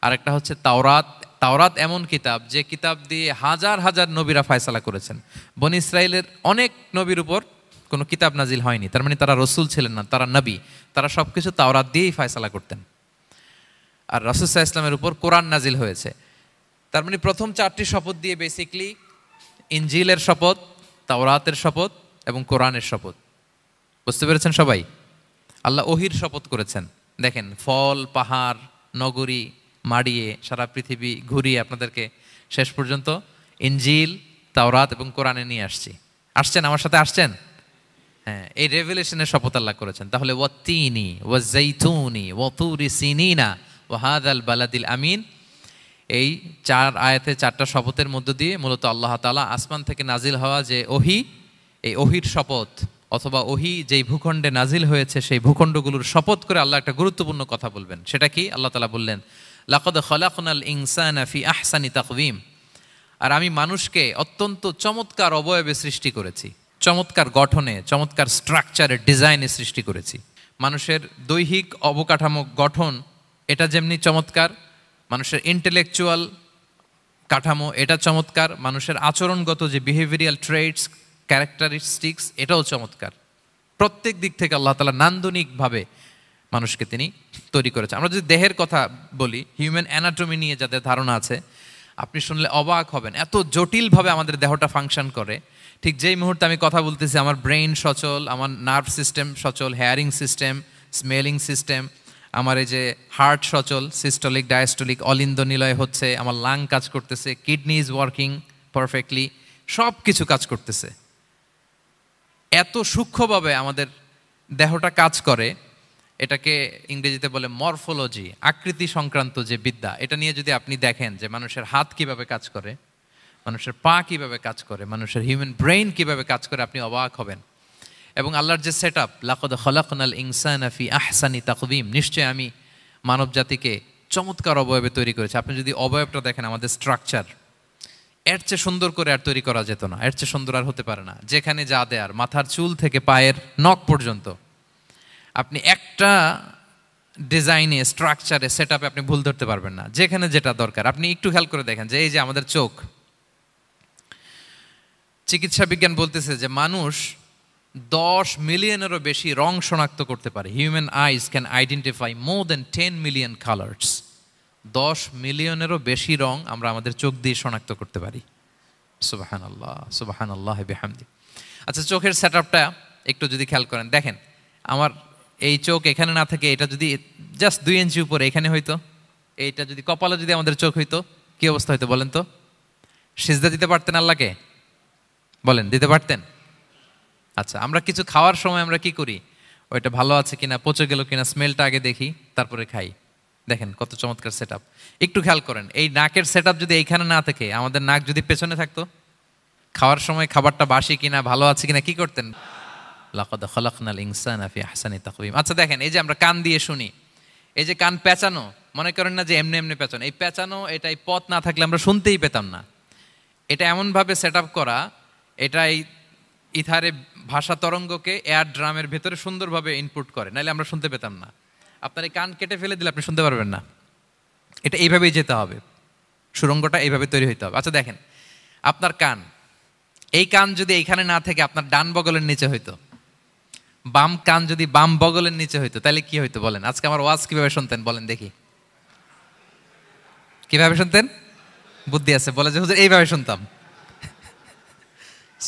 আরেকটা হচ্ছে তাওরাত, তাওরাত এমন কিতাব যে কিতাব দিয়ে হাজার হাজার নবীরা ফয়সালা করেছেন। বনী ইসরায়েলের অনেক নবীর উপর কোনো কিতাব নাজিল হয়নি, তার মানে তারা রসুল ছিলেন না, তারা নবী, তারা সবকিছু তাওরাত দিয়েই ফয়সালা করতেন। আর রাসূল সাল্লাল্লাহু আলাইহি ওয়াসাল্লামের উপর কোরআন নাজিল হয়েছে। তার মানে প্রথম 4টি শপথ দিয়ে বেসিকলি ইনজিলের শপথ, তাওরাতের শপথ এবং কোরআনের শপথ। বুঝতে পেরেছেন সবাই? আল্লাহ ওহির শপথ করেছেন। দেখেন, ফল, পাহাড়, নগরী মাড়িয়ে সারা পৃথিবী ঘুরিয়ে আপনাদেরকে শেষ পর্যন্ত ইনজিল, তাওরাত এবং কোরআনে নিয়ে আসছেন, আমার সাথে আসছেন। হ্যাঁ, এই রেভেলেশনের শপথ আল্লাহ করেছেন। তাহলে ওয়াত্তিনি ওয়াজ্জাইতুনি ওয়াতুরি সিনিনা ওয়া হাযাল বালাদিল আমিন, এই 4 আয়াতে 4টা শপথের মধ্য দিয়ে মূলত আল্লাহ তাআলা আসমান থেকে নাজিল হওয়া যে ওহী, এই ওহির শপথ অথবা ওহী যেই ভূখণ্ডে নাজিল হয়েছে সেই ভূখণ্ডগুলোর শপথ করে আল্লাহ একটা গুরুত্বপূর্ণ কথা বলবেন। সেটা কি? আল্লাহ তাআলা বললেন, লাকাদ খালাকনাল ইনসানা ফি আহসানি তাকওয়িম, আর আমি মানুষকে অত্যন্ত চমৎকার অবয়বে সৃষ্টি করেছি, চমৎকার গঠনে, চমৎকার স্ট্রাকচারে, ডিজাইনে সৃষ্টি করেছি। মানুষের দৈহিক অবকাঠামো গঠন এটা যেমনি চমৎকার, মানুষের ইন্টেলেকচুয়াল কাঠামো এটা চমৎকার, মানুষের আচরণগত যে বিহেভিয়ারাল ট্রেটস, ক্যারেক্টারিস্টিক্স এটাও চমৎকার। প্রত্যেক দিক থেকে আল্লাহ তাআলা নান্দনিকভাবে মানুষকে তিনি তৈরি করেছে। আমরা যদি দেহের কথা বলি, হিউম্যান অ্যানাটমি নিয়ে যাদের ধারণা আছে, আপনি শুনলে অবাক হবেন এত জটিলভাবে আমাদের দেহটা ফাংশন করে। ঠিক যেই মুহূর্তে আমি কথা বলতেছি আমার ব্রেইন সচল, আমার নার্ভ সিস্টেম সচল, হেয়ারিং সিস্টেম, স্মেলিং সিস্টেম, আমার এই যে হার্ট সচল, সিস্টোলিক ডায়াস্টোলিক অলিন্দ নিলয় হচ্ছে, আমার লাং কাজ করতেছে, কিডনি ইজ ওয়ার্কিং পারফেক্টলি, সব কিছু কাজ করতেছে। এত সূক্ষ্মভাবে আমাদের দেহটা কাজ করে, এটাকে ইংরেজিতে বলে মরফোলজি, আকৃতি সংক্রান্ত যে বিদ্যা, এটা নিয়ে যদি আপনি দেখেন যে মানুষের হাত কিভাবে কাজ করে, মানুষের পা কিভাবে কাজ করে, মানুষের হিউম্যান ব্রেইন কিভাবে কাজ করে, আপনি অবাক হবেন। এবং আল্লাহর যে সেট আপ, লাকাদ খালাকনাল ইনসানা ফি আহসানি তাকওয়িম, নিশ্চয়ই আমি মানব জাতিকে চমৎকার অবয়বে তৈরি করেছি। আপনি যদি অবয়বটা দেখেন, আমাদের স্ট্রাকচার, এর চেয়ে সুন্দর করে আর তৈরি করা যেত না, এর চেয়ে সুন্দর আর হতে পারে না। যেখানে যা দেয়ার, মাথার চুল থেকে পায়ের নখ পর্যন্ত, আপনি একটা ডিজাইনে, স্ট্রাকচারে, সেট আপে আপনি ভুল ধরতে পারবেন না। যেখানে যেটা দরকার, আপনি একটু খেয়াল করে দেখেন যে এই যে আমাদের চোখ, চিকিৎসা বিজ্ঞান বলতেছে যে মানুষ 10 মিলিয়নেরও বেশি রং শনাক্ত করতে পারে। Human eyes can identify more than 10 million colours. 10 মিলিয়নেরও বেশি রং আমরা আমাদের চোখ দিয়ে শনাক্ত করতে পারি। সুবহানাল্লাহ, সুবহানাল্লাহ বিহামদি। আচ্ছা, চোখের সেট আপটা একটু যদি খেয়াল করেন, দেখেন আমার এই চোখ এখানে না থাকে, এটা যদি জাস্ট 2 ইঞ্চি উপরে এখানে হইতো, এইটা যদি কপালে যদি আমাদের চোখ হইতো, কি অবস্থা হইতো বলেন তো? সিজদা দিতে পারতেন আল্লাহকে? বলেন, দিতে পারতেন? আচ্ছা, আমরা কিছু খাওয়ার সময় আমরা কি করি? ওইটা ভালো আছে কিনা, পচে গেল কিনা, স্মেলটা আগে দেখি, তারপরে খাই। দেখেন কত চমৎকার সেট আপ। একটু খেয়াল করেন, এই নাকের সেট আপ যদি এইখানে না থাকে, আমাদের নাক যদি পেছনে থাকতো, খাওয়ার সময় খাবারটা বাসি কিনা, ভালো আছে কিনা কি করতেন? লাকাদ খালাকনাল ইনসানা ফি আহসানি তাকওয়িম। আচ্ছা দেখেন, এই যে আমরা কান দিয়ে শুনি, এই যে কান পেঁচানো, মনে করেন না যে এমনি এমনি পেঁচানো, এই পেঁচানো, এটাই পথ না থাকলে আমরা শুনতেই পেতাম না। এটা এমনভাবে সেট আপ করা, এটাই ইথারে ভাষা তরঙ্গকে এয়ার ড্রামের ভেতরে সুন্দরভাবে ইনপুট করে, নাহলে আমরা শুনতে পেতাম না। আপনার এই কান কেটে ফেলে দিলে আপনি শুনতে পারবেন না। এটা এইভাবেই যেতে হবে, সুরঙ্গটা এইভাবে তৈরি হইতে হবে। আচ্ছা দেখেন, আপনার কান, এই কান যদি এইখানে না থেকে আপনার ডান বগলের নিচে হইতো, বাম কান যদি বাম বগলের নিচে হইতো, তাহলে কি হইতো বলেন? আজকে আমার ওয়াজ কিভাবে শুনতেন বলেন দেখি, কিভাবে শুনতেন? বুদ্ধি আছে বলে যে হুজুর এইভাবে শুনতাম।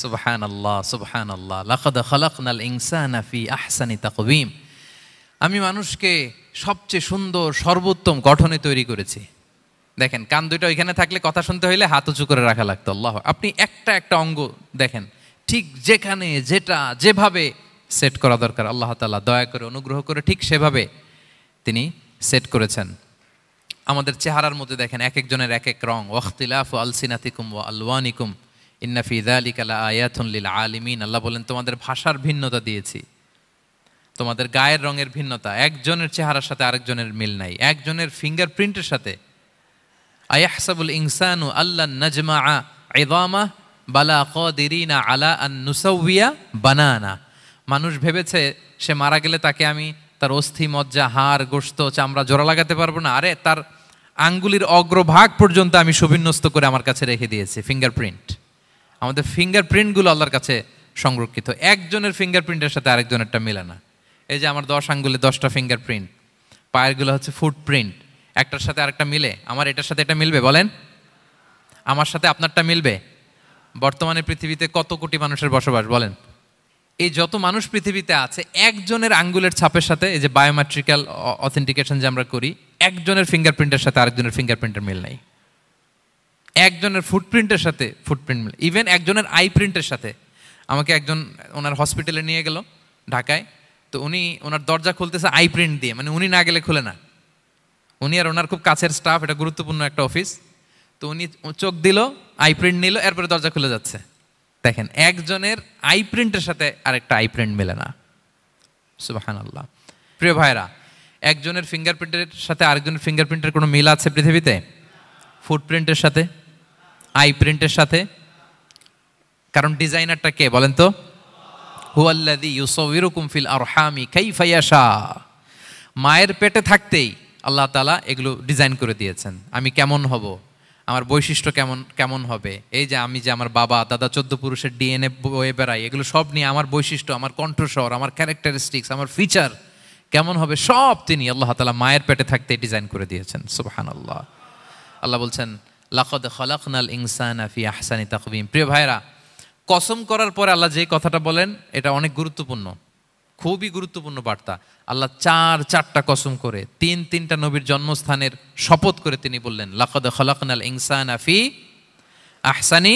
সুবহানাল্লাহ, সুবহানাল্লাহ। লাকাদ খালাকনাল ইনসানা ফি আহসানি তাকওয়িম, আমি মানুষকে সবচেয়ে সুন্দর সর্বোত্তম গঠনে তৈরি করেছি। দেখেন, কান দুটো ওইখানে থাকলে কথা শুনতে হইলে হাত উঁচু করে রাখা লাগতো। আল্লাহ, আপনি একটা একটা অঙ্গ দেখেন, ঠিক যেখানে যেটা যেভাবে সেট করা দরকার, আল্লাহ তাআলা দয়া করে অনুগ্রহ করে ঠিক সেভাবে তিনি সেট করেছেন। আমাদের চেহারার মধ্যে দেখেন এক একজনের এক এক রং। ওয়াখতিলাফু আলসিনাতিকুম ওয়া আলওয়ানিকুম ইন্না ফি যালিকা লাআয়াতুন লিল আলিমিন। আল্লাহ বলেন, তোমাদের ভাষার ভিন্নতা দিয়েছি, তোমাদের গায়ের রঙের ভিন্নতা, একজনের চেহারার সাথে আরেকজনের মিল নাই, একজনের ফিঙ্গারপ্রিন্টের সাথে। আয়াহসাবুল ইনসানু আল্লান নাজমাআ ইযামা বালা কাদিরিনা আলা আন নুসাউইয়া বানানা। মানুষ ভেবেছে সে মারা গেলে তাকে আমি তার অস্থি, মজ্জা, হাড়, গোশত, চামড়া জোড়া লাগাতে পারবো না। আরে তার আঙ্গুলির অগ্রভাগ পর্যন্ত আমি সুবিন্যস্ত করে আমার কাছে রেখে দিয়েছি ফিঙ্গারপ্রিন্ট। আমাদের ফিঙ্গারপ্রিন্টগুলো আল্লাহর কাছে সংরক্ষিত। একজনের ফিঙ্গারপ্রিন্টের সাথে আরেকজনেরটা মিলে না। এই যে আমার 10 আঙ্গুলে 10টা ফিঙ্গারপ্রিন্ট, পায়েরগুলো হচ্ছে ফুটপ্রিন্ট, একটার সাথে আরেকটা মিলে? আমার এটার সাথে এটা মিলবে বলেন? আমার সাথে আপনারটা মিলবে? বর্তমানে পৃথিবীতে কত কোটি মানুষের বসবাস বলেন? এই যত মানুষ পৃথিবীতে আছে, একজনের আঙ্গুলের ছাপের সাথে, এই যে বায়োমেট্রিক্যাল অথেন্টিকেশন যে আমরা করি, একজনের ফিঙ্গারপ্রিন্টের সাথে আরেকজনের ফিঙ্গারপ্রিন্টের মিল নাই। একজনের ফুটপ্রিন্টের সাথে ফুটপ্রিন্ট মিল, ইভেন একজনের আই প্রিন্টের সাথে। আমাকে একজন ওনার হসপিটালে নিয়ে গেল ঢাকায়, তো উনি ওনার দরজা খুলতেছে আই প্রিন্ট দিয়ে, মানে উনি না গেলে খুলে না। উনি আর ওনার খুব কাছের স্টাফ, এটা গুরুত্বপূর্ণ একটা অফিস, তো উনি চোখ দিল, আই প্রিন্ট নিল, এরপরে দরজা খুলে যাচ্ছে। দেখেন, একজনের আই প্রিন্টের সাথে আরেকটা আই প্রিন্ট মেলে না। সুবহানাল্লাহ। প্রিয় ভাইরা, একজনের ফিঙ্গারপ্রিন্টের সাথে আরেকজনের ফিঙ্গারপ্রিন্টের কোনো মিল আছে পৃথিবীতে? ফুটপ্রিন্টের সাথে, আই প্রিন্টের সাথে? কারণ ডিজাইনারটা কে বলেন তো? হুয়াল্লাযী ইউসাউবিরুকুম ফিল আরহামি কাইফা ইয়াশা। মায়ের পেটে থাকতেই আল্লাহ তাআলা এগুলো ডিজাইন করে দিয়েছেন। আমি কেমন হব, আমার বৈশিষ্ট্য কেমন কেমন হবে, এই যে আমি যে আমার বাবা দাদা 14 পুরুষের ডিএনএ বয়ে বেড়াই, এগুলো সব নিয়ে আমার বৈশিষ্ট্য, আমার কণ্ঠস্বর, আমার ক্যারেক্টারিস্টিক্স, আমার ফিচার কেমন হবে, সব তিনি আল্লাহ তাআলা মায়ের পেটে থাকতে ডিজাইন করে দিয়েছেন। সুবহানাল্লাহ। আল্লাহ বলছেন লাকাদ খালাকনাল ইনসানা ফি আহসানি তাকওয়িম। প্রিয় ভাইরা, কসম করার পরে আল্লাহ যে কথাটা বলেন, এটা অনেক গুরুত্বপূর্ণ, খুবই গুরুত্বপূর্ণ বার্তা। আল্লাহ চারটা কসম করে তিনটা নবীর জন্মস্থানের শপথ করে তিনি বললেন লাকাদ খালাকনাল ইনসানা ফি আহসানি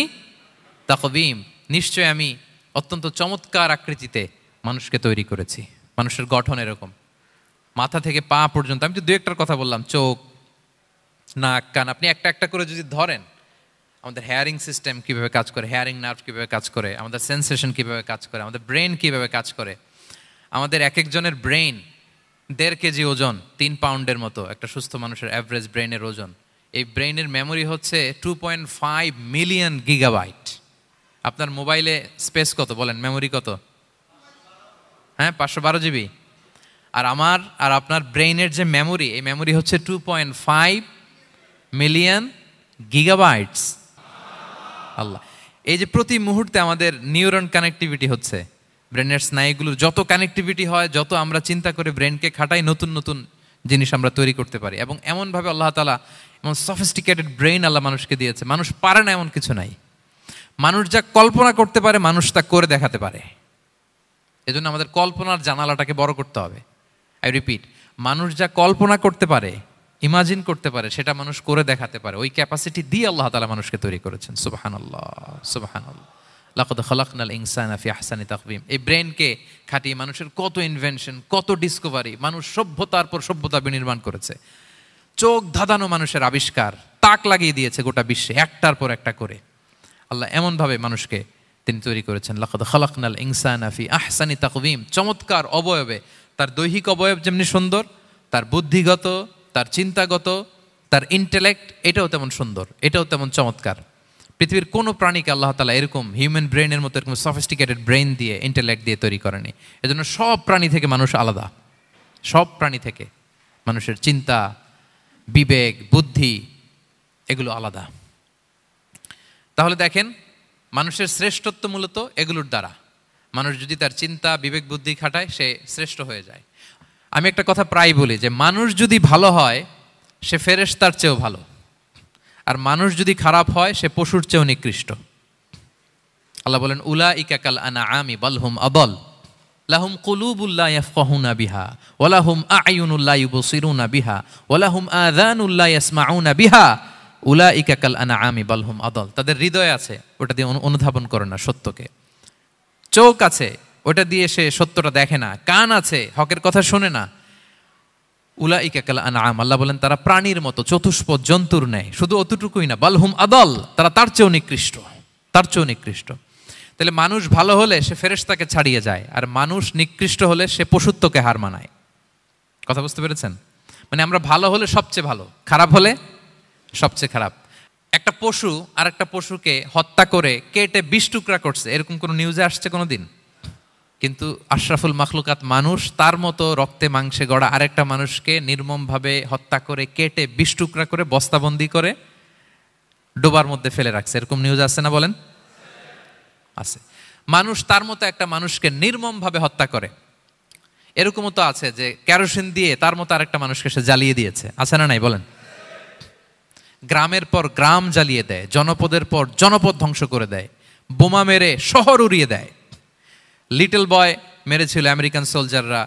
তাকওয়িম। নিশ্চয় আমি অত্যন্ত চমৎকার আকৃতিতে মানুষকে তৈরি করেছি। মানুষের গঠন এরকম, মাথা থেকে পা পর্যন্ত। আমি তো দু একটার কথা বললাম, চোখ, নাক, কান, আপনি একটা একটা করে যদি ধরেন, আমাদের হেয়ারিং সিস্টেম কিভাবে কাজ করে, হেয়ারিং নার্ভ কিভাবে কাজ করে, আমাদের সেন্সেশন কিভাবে কাজ করে, আমাদের ব্রেন কিভাবে কাজ করে। আমাদের এক একজনের ব্রেন 1.5 কেজি ওজন, 3 পাউন্ডের মতো একটা সুস্থ মানুষের অ্যাভারেজ ব্রেনের ওজন। এই ব্রেনের মেমোরি হচ্ছে 2.5 মিলিয়ন গিগাবাইট। আপনার মোবাইলে স্পেস কত বলেন, মেমোরি কত? হ্যাঁ, 512 জিবি। আর আমার আর আপনার ব্রেইনের যে মেমোরি, এই মেমোরি হচ্ছে 2.5 মিলিয়ন গিগাবাইটস। আল্লাহ, এই যে প্রতি মুহূর্তে আমাদের নিউরন কানেক্টিভিটি হচ্ছে, ব্রেনের স্নায়ুগুলোর যত কানেক্টিভিটি হয়, যত আমরা চিন্তা করে ব্রেনকে খাটাই, নতুন নতুন জিনিস আমরা তৈরি করতে পারি। এবং এমনভাবে আল্লাহ তাআলা এমন সফিস্টিকেটেড ব্রেইন আল্লাহ মানুষকে দিয়েছে, মানুষ পারে না এমন কিছু নাই। মানুষ যা কল্পনা করতে পারে, মানুষ তা করে দেখাতে পারে। এজন্য আমাদের কল্পনার জানালাটাকে বড় করতে হবে। আই রিপিট, মানুষ যা কল্পনা করতে পারে, ইমাজিন করতে পারে, সেটা মানুষ করে দেখাতে পারে। ওই ক্যাপাসিটি দিয়ে আল্লাহ তাআলা মানুষকে তৈরি করেছেন। সুবহানাল্লাহ, সুবহানাল্লাহ। লাকাদ খালাকনাল ইনসানা ফি আহসানি তাকওয়িম। এই ব্রেনকে খাটিয়ে মানুষের কত ইনভেনশন, কত ডিসকভারি, মানুষ সভ্যতার পর সভ্যতা বিনির্মাণ করেছে। চোখ ধাঁধানো মানুষের আবিষ্কার, তাক লাগিয়ে দিয়েছে গোটা বিশ্বে একটার পর একটা করে। আল্লাহ এমনভাবে মানুষকে তিনি তৈরি করেছেন। লাকাদ খালাকনাল ইনসানা ফি আহসানি তাকওয়িম। চমৎকার অবয়বে, তার দৈহিক অবয়ব যেমনি সুন্দর, তার বুদ্ধিগত, তার চিন্তাগত, তার ইন্টেলেক্ট, এটাও তেমন সুন্দর, এটাও তেমন চমৎকার। পৃথিবীর কোনো প্রাণীকে আল্লাহ তাআলা এরকম হিউম্যান ব্রেনের মতো এরকম সফিস্টিকেটেড ব্রেন দিয়ে, ইন্টেলেক্ট দিয়ে তৈরি করেনি। এজন্য সব প্রাণী থেকে মানুষ আলাদা। সব প্রাণী থেকে মানুষের চিন্তা, বিবেক, বুদ্ধি এগুলো আলাদা। তাহলে দেখেন, মানুষের শ্রেষ্ঠত্ব মূলত এগুলোর দ্বারা। মানুষ যদি তার চিন্তা, বিবেক, বুদ্ধি খাটায়, সে শ্রেষ্ঠ হয়ে যায়। আমি একটা কথা প্রায় বলি যে মানুষ যদি ভালো হয়, সে ফেরেশতার চেয়েও ভালো। আর মানুষ যদি খারাপ হয়, সে পশুর চেয়েও নিকৃষ্ট। আল্লাহ বলেন উলাইকা কাল আনআমি বাল হুম আদাল লাহুম কুলুবুল লা ইয়াফকাহুনা বিহা ওয়া লাহুম আ'য়ুনুল লা ইউবসিরুনা বিহা ওয়া লাহুম আযানুল লা ইয়াসমাউনা বিহা উলাইকা কাল আনআমি বাল হুম আদাল। তাদের হৃদয় আছে, ওটা দিয়ে অনুধাবন করে না সত্যকে। চোখ আছে, ওটা দিয়ে সে সত্যটা দেখে না। কান আছে, হকের কথা শোনে না। উলাইকা কাল আনআম, আল্লাহ বলেন তারা প্রাণীর মতো, চতুষ্পদ জন্তুর ন্যায়। শুধু অতটুকুই না, বালহুম আদাল, তারা তার চেয়েও নিকৃষ্ট, তার চেয়েও নিকৃষ্ট। তাহলে মানুষ ভালো হলে সে ফেরেশতাকে ছাড়িয়ে যায়, আর মানুষ নিকৃষ্ট হলে সে পশুত্বকে হার মানায়। কথা বুঝতে পেরেছেন? মানে আমরা ভালো হলে সবচেয়ে ভালো, খারাপ হলে সবচেয়ে খারাপ। একটা পশু আর একটা পশুকে হত্যা করে কেটে 20 টুকরা করছে, এরকম কোনো নিউজে আসছে কোনোদিন? কিন্তু আশরাফুল মাখলুকাত মানুষ তার মতো রক্তে মাংসে গড়া আরেকটা মানুষকে নির্মমভাবে হত্যা করে কেটে 20 টুকরা করে বস্তাবন্দি করে ডোবার মধ্যে ফেলে রাখছে। এরকম নিউজ আছে না বলেন? আছে। মানুষ তার মতো একটা মানুষকে নির্মমভাবে হত্যা করে। এরকমও তো আছে যে কেরোসিন দিয়ে তার মতো আরেকটা মানুষকে সে জ্বালিয়ে দিয়েছে, আছে না নাই বলেন? গ্রামের পর গ্রাম জ্বালিয়ে দেয়, জনপদের পর জনপদ ধ্বংস করে দেয়, বোমা মেরে শহর উড়িয়ে দেয়। লিটল বয় মেরেছিল আমেরিকান সোলজাররা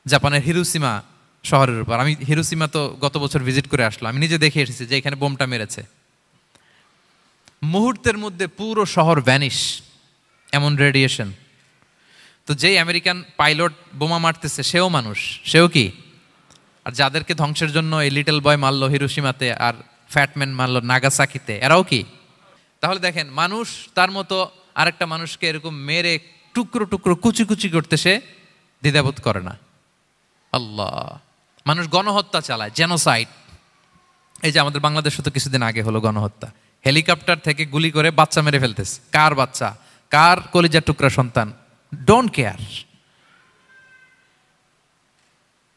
জাপানের হিরোশিমা শহরের উপর। আমি হিরোশিমা তো গত বছর ভিজিট করে আসলাম, আমি নিজে দেখে এসেছি যে এখানে বোমটা মেরেছে। মুহূর্তের মধ্যে পুরো শহর ভ্যানিশ, এমন রেডিয়েশন। তো যেই আমেরিকান পাইলট বোমা মারতেছে সেও মানুষ, সেও কি? আর যাদেরকে ধ্বংসের জন্য এই লিটল বয় মারলো হিরোশিমাতে আর ফ্যাটম্যান মারলো নাগাসাকিতে, এরাও কি? তাহলে দেখেন, মানুষ তার মতো আরেকটা মানুষকে এরকম মেরে টুকরো টুকরো কুচি কুচি করতে সে দ্বিধাবোধ করে না। আল্লাহ, মানুষ গণহত্যা চালায়, জেনোসাইড। এই যে আমাদের বাংলাদেশে তো কিছুদিন আগে হলো গণহত্যা, হেলিকপ্টার থেকে গুলি করে বাচ্চা মেরে ফেলতেছে। কার বাচ্চা? কার কলিজার টুকরা সন্তান? Don't care.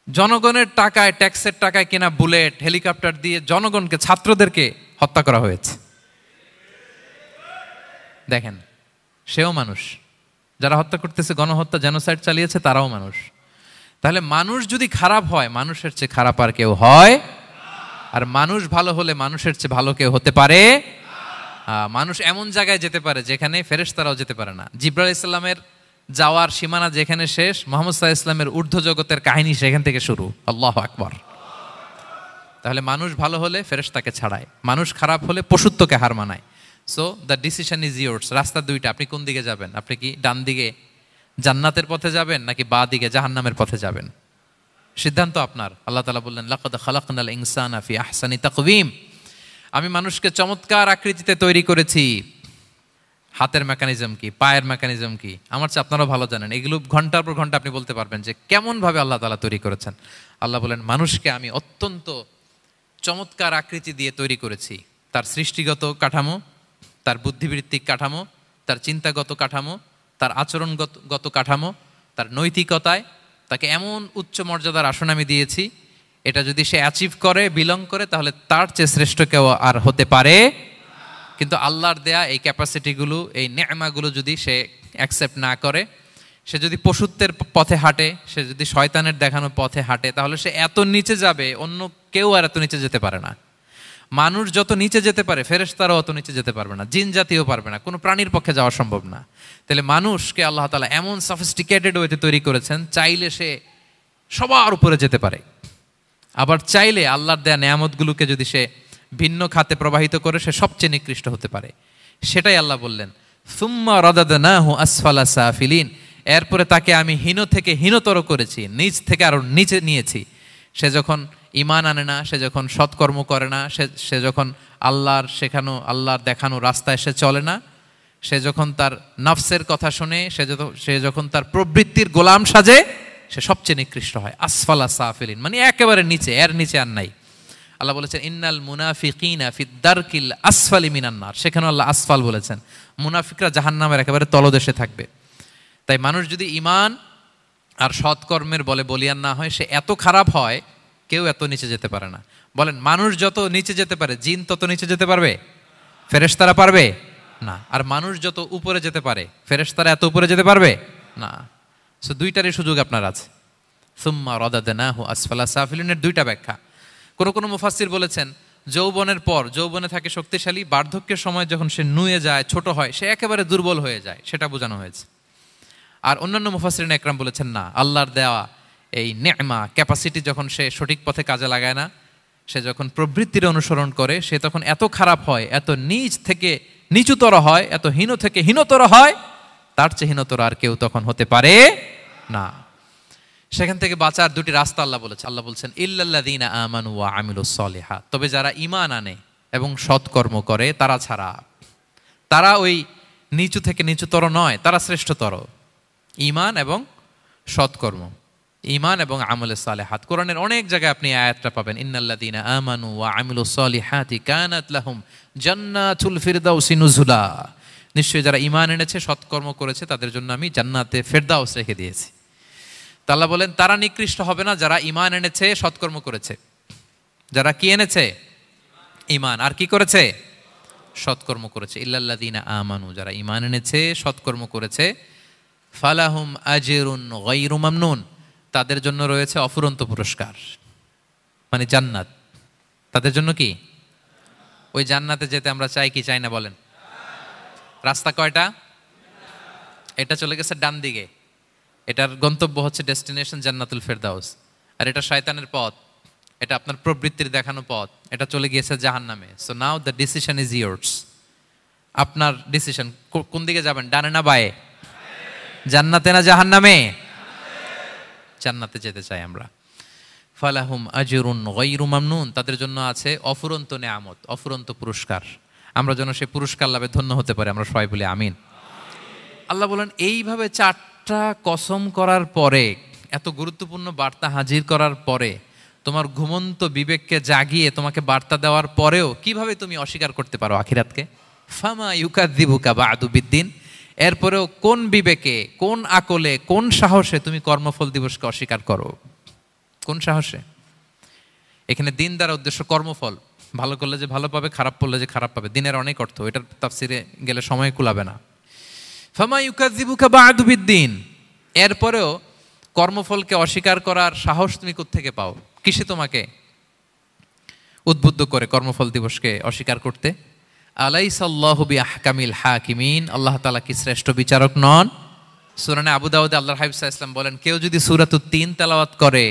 জনগণের টাকায়, ট্যাক্সের টাকায় কেনা বুলেট, হেলিকপ্টার দিয়ে জনগণকে, ছাত্রদেরকে হত্যা করা হয়েছে। দেখেন, সেও মানুষ। যারা হত্যা করতেছে, গণহত্যা, জেনোসাইড চালিয়েছে, তারাও মানুষ। তাহলে মানুষ যদি খারাপ হয়, মানুষের চেয়ে খারাপ আর কেউ হয়? আর মানুষ ভালো হলে মানুষের চেয়ে ভালো কেউ হতে পারে? মানুষ এমন জায়গায় যেতে পারে যেখানে ফেরেশতারাও যেতে পারে না। জিবরাইল ইসলামের যাওয়ার সীমানা যেখানে শেষ, মুহাম্মদ সাল্লাল্লাহু আলাইহি ওয়াসাল্লামের ঊর্ধ্ব জগতের কাহিনী সেখান থেকে শুরু। আল্লাহু আকবার। তাহলে মানুষ ভালো হলে ফেরেশতাকে ছাড়ায়, মানুষ খারাপ হলে পশুত্বকে হার মানায়। So the decision is yours. রাস্তা দুইটা, আপনি কোন দিকে যাবেন? আপনি কি ডান দিকে জান্নাতের পথে যাবেন নাকি বাঁ দিকে জাহান্নামের পথে যাবেন? সিদ্ধান্ত আপনার। আল্লাহ তাআলা বললেন, লাকাদ খালাকনাল ইনসানা ফি আহসানি তাকওয়িম। আমি মানুষকে চমৎকার আকৃতিতে তৈরি করেছি। হাতের মেকানিজম কি, পায়ের মেকানিজম কি, আমার চেয়ে আপনারাও ভালো জানেন। এগুলো ঘন্টার পর ঘন্টা আপনি বলতে পারবেন যে কেমনভাবে আল্লাহ তাআলা তৈরি করেছেন। আল্লাহ বলেন, মানুষকে আমি অত্যন্ত চমৎকার আকৃতি দিয়ে তৈরি করেছি। তার সৃষ্টিগত কাঠামো, তার বুদ্ধিবৃত্তিক কাঠামো, তার চিন্তাগত কাঠামো, তার আচরণগত কাঠামো, তার নৈতিকতায় তাকে এমন উচ্চ মর্যাদার আসন আমি দিয়েছি, এটা যদি সে অ্যাচিভ করে, বিলং করে, তাহলে তার চেয়ে শ্রেষ্ঠ কেউ আর হতে পারে। কিন্তু আল্লাহর দেয়া এই ক্যাপাসিটিগুলো, এই নেয়ামাগুলো যদি সে অ্যাকসেপ্ট না করে, সে যদি পশুত্বের পথে হাঁটে, সে যদি শয়তানের দেখানো পথে হাঁটে, তাহলে সে এত নিচে যাবে, অন্য কেউ আর এত নিচে যেতে পারে না। মানুষ যত নিচে যেতে পারে, ফেরেশতারাও অত নিচে যেতে পারবে না, জিন জাতিও পারবে না, কোনো প্রাণীর পক্ষে যাওয়া সম্ভব না। তাহলে মানুষকে আল্লাহ তাআলা এমন সফিস্টিকেটেড ওয়েতে তৈরি করেছেন, চাইলে সে সবার উপরে যেতে পারে। আবার চাইলে আল্লাহর দেয়া নেয়ামতগুলোকে যদি সে ভিন্ন খাতে প্রবাহিত করে, সে সবচেয়ে নিকৃষ্ট হতে পারে। সেটাই আল্লাহ বললেন, সুম্মা রাদাদনাহু আসফালা সাফিলিন। এরপরে তাকে আমি হীন থেকে হীনতর করেছি, নিচ থেকে আরো নিচে নিয়েছি। সে যখন ঈমান আনে না, সে যখন সৎকর্ম করে না, সে যখন আল্লাহর শেখানো, আল্লাহর দেখানো রাস্তায় সে চলে না, সে যখন তার নফসের কথা শোনে, সে যখন তার প্রবৃত্তির গোলাম সাজে, সে সবচেয়ে নিকৃষ্ট হয়। আসফালা সাফিলিন মানে একেবারে নিচে, এর নিচে আর নাই। আল্লাহ বলেছেন, ইন্নাল মুনাফিকিনা ফিদ দারকিল আসফালি মিনান নার। সেখানে আল্লাহ আসফাল বলেছেন। মুনাফিকরা জাহান্নামের একেবারে তলদেশে থাকবে। তাই মানুষ যদি ঈমান আর সৎকর্মের বলে বলিয়ান না হয়, সে এত খারাপ হয়, কেউ এত নিচে যেতে পারে না। বলেন, মানুষ যত নিচে যেতে পারে, জিন তত নিচে যেতে পারবে? ফেরেশতারা পারবে না। আর মানুষ যত উপরে যেতে পারে, ফেরেশতারা এত উপরে যেতে পারবে না। সো দুইটারই সুযোগ আপনার আছে। সুম্মা রাদাদনাহু আসফালা সাফিলিনের দুইটা ব্যাখ্যা। কোনো মুফাসসির বলেছেন, যৌবনের পর, যৌবনে থাকে শক্তিশালী, বার্ধক্যের সময় যখন সে নুয়ে যায়, ছোট হয়, সে একেবারে দুর্বল হয়ে যায়, সেটা বোঝানো হয়েছে। আর অন্যান্য মুফাসসিরিন একরাম বলেছেন, না, আল্লাহর দেওয়া এই নেয়মা, ক্যাপাসিটি যখন সে সঠিক পথে কাজে লাগায় না, সে যখন প্রবৃত্তির অনুসরণ করে, সে তখন এত খারাপ হয়, এত নিচ থেকে নিচুতর হয়, এত হীন থেকে হীনতর হয়, তার চেয়ে হীনতর আর কেউ তখন হতে পারে না। সেখান থেকে বাঁচার দুটি রাস্তা আল্লাহ বলেছে। আল্লাহ বলছেন, ইল্লাল্লাযীনা আমানু ওয়া আমিলুস সলিহাত। তবে যারা ঈমান আনে এবং সৎকর্ম করে তারা ছাড়া। তারা ওই নিচু থেকে নিচুতর নয়, তারা শ্রেষ্ঠতর। ঈমান এবং সৎকর্ম, ঈমান এবং আমলে সালেহাত। কোরআনের অনেক জায়গায় আপনি আয়াতটা পাবেন, ইন্নাল্লাযীনা আমানু ওয়া আমিলুস সলিহাতি কানাত লাহুম জান্নাতুল ফিরদাউসি নুজুলা। নিশ্চয়ই যারা ঈমান এনেছে, সৎকর্ম করেছে, তাদের জন্য আমি জান্নাতে ফেরদাউস রেখে দিয়েছি। তা আল্লাহ বলেন তারা নিকৃষ্ট হবে না যারা ঈমান এনেছে, সৎকর্ম করেছে। যারা কি এনেছে? ঈমান। আর কি করেছে? সৎকর্ম করেছে। ইল্লাল্লাযীনা আমানু, যারা ঈমান এনেছে, সৎকর্ম করেছে, ফালাহুম আজরুন গায়রু মামনুন, তাদের জন্য রয়েছে অফুরন্ত পুরস্কার, মানে জান্নাত। তাদের জন্য কি? ওই জান্নাতে যেতে আমরা চাই কি চাই না বলেন? রাস্তা কয়টা? এটা চলে গেছে ডান দিকে, এটার গন্তব্য হচ্ছে ডেস্টিনেশন জান্নাতুল ফেরদাউস। আর এটা শয়তানের পথ, এটা আপনার প্রবৃত্তির দেখানো পথ, এটা চলে গিয়েছে জাহান্নামে। So now the decision is years. আপনার ডিসিশন, কোন দিকে যাবেন, ডানে না বায়ে? জান্নাতে না জাহান্নামে? জান্নাতে যেতে চাই আমরা। ফালাহুম আজরুন গায়রু মামনুন, তাদের জন্য আছে অফুরন্ত নেয়ামত, অফুরন্ত পুরস্কার। আমরা যেন সেই পুরস্কার লাভে ধন্য হতে পারি, আমরা সবাই বলি আমিন। আল্লাহ বলেন এইভাবে 4টা কসম করার পরে, এত গুরুত্বপূর্ণ বার্তা হাজির করার পরে, তোমার ঘুমন্ত বিবেককে জাগিয়ে তোমাকে বার্তা দেওয়ার পরেও কিভাবে তুমি অস্বীকার করতে পারো আখিরাতকে? ফামা ইউকাযযিবুকা বা'দু বিদ্দিন, এরপরেও কোন বিবেকে, কোন আকলে, কোন সাহসে তুমি কর্মফল দিবসকে অস্বীকার করো? কোন সাহসে? এখানে দিন দ্বারা উদ্দেশ্য কর্মফল। ভালো করলে যে ভালো পাবে, খারাপ করলে যে খারাপ পাবে, দিনের অনেক অর্থ, এটার তাফসিরে গেলে সময় কুলাবে না। ফামা ইউকাযযিবুকা বা'দু বিদ্দিন, এরপরেও কর্মফলকে অস্বীকার করার সাহস তুমি কোত্থেকে পাও? কিসে তোমাকে উদ্বুদ্ধ করে কর্মফল দিবসকে অস্বীকার করতে? আলাইসাল্লাহু বিআহকামিল হাকিমিন, আল্লাহ তাআলা কি শ্রেষ্ঠ বিচারক নন? সূরা আবু দাউদে আল্লাহর হাবিব সাল্লাল্লাহু আলাইহি ওয়াসাল্লাম বলেন, কেউ যদি সূরাতুত তিন তেলাওয়াত করে,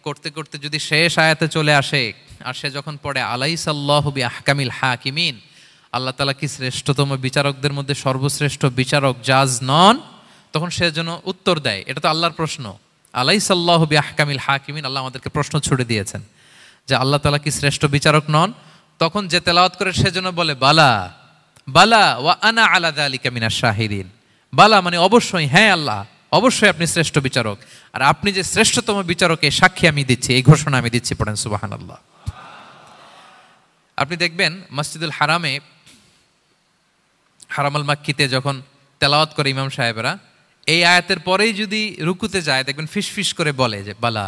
করতে করতে যদি শেষ আয়াতে চলে আসে, আর সে যখন পড়ে আলাইসাল্লাহু বিআহকামিল হাকিমিন, আল্লাহ তাআলা কি শ্রেষ্ঠতম বিচারকদের মধ্যে সর্বশ্রেষ্ঠ বিচারক জাজ নন, তখন সে যেন উত্তর দেয়, এটা তো আল্লাহর প্রশ্ন। আলাইসাল্লাহু বিআহকামিল হাকিমিন, আল্লাহ আমাদেরকে প্রশ্ন ছুড়ে দিয়েছেন যে আল্লাহ তাআলা কি শ্রেষ্ঠ বিচারক নন। তখন যে তেলাওয়াত করে সে যেন বলে বালা বালা ওয়া আনা আলা যালিকা মিনাশ শাহিদিন। বালা মানে অবশ্যই, হ্যাঁ আল্লাহ অবশ্যই আপনি শ্রেষ্ঠ বিচারক, আর আপনি যে শ্রেষ্ঠতম বিচারক এই সাক্ষী আমি দিচ্ছি, এই ঘোষণা আমি দিচ্ছি। পড়েন সুবহানাল্লাহ। আপনি দেখবেন মসজিদুল হারামে, হারামাল মাক্কিতে যখন তেলাওয়াত করে ইমাম সাহেবরা, এই আয়াতের পরেই যদি রুকুতে যায় দেখবেন ফিসফিস করে বলে যে বালা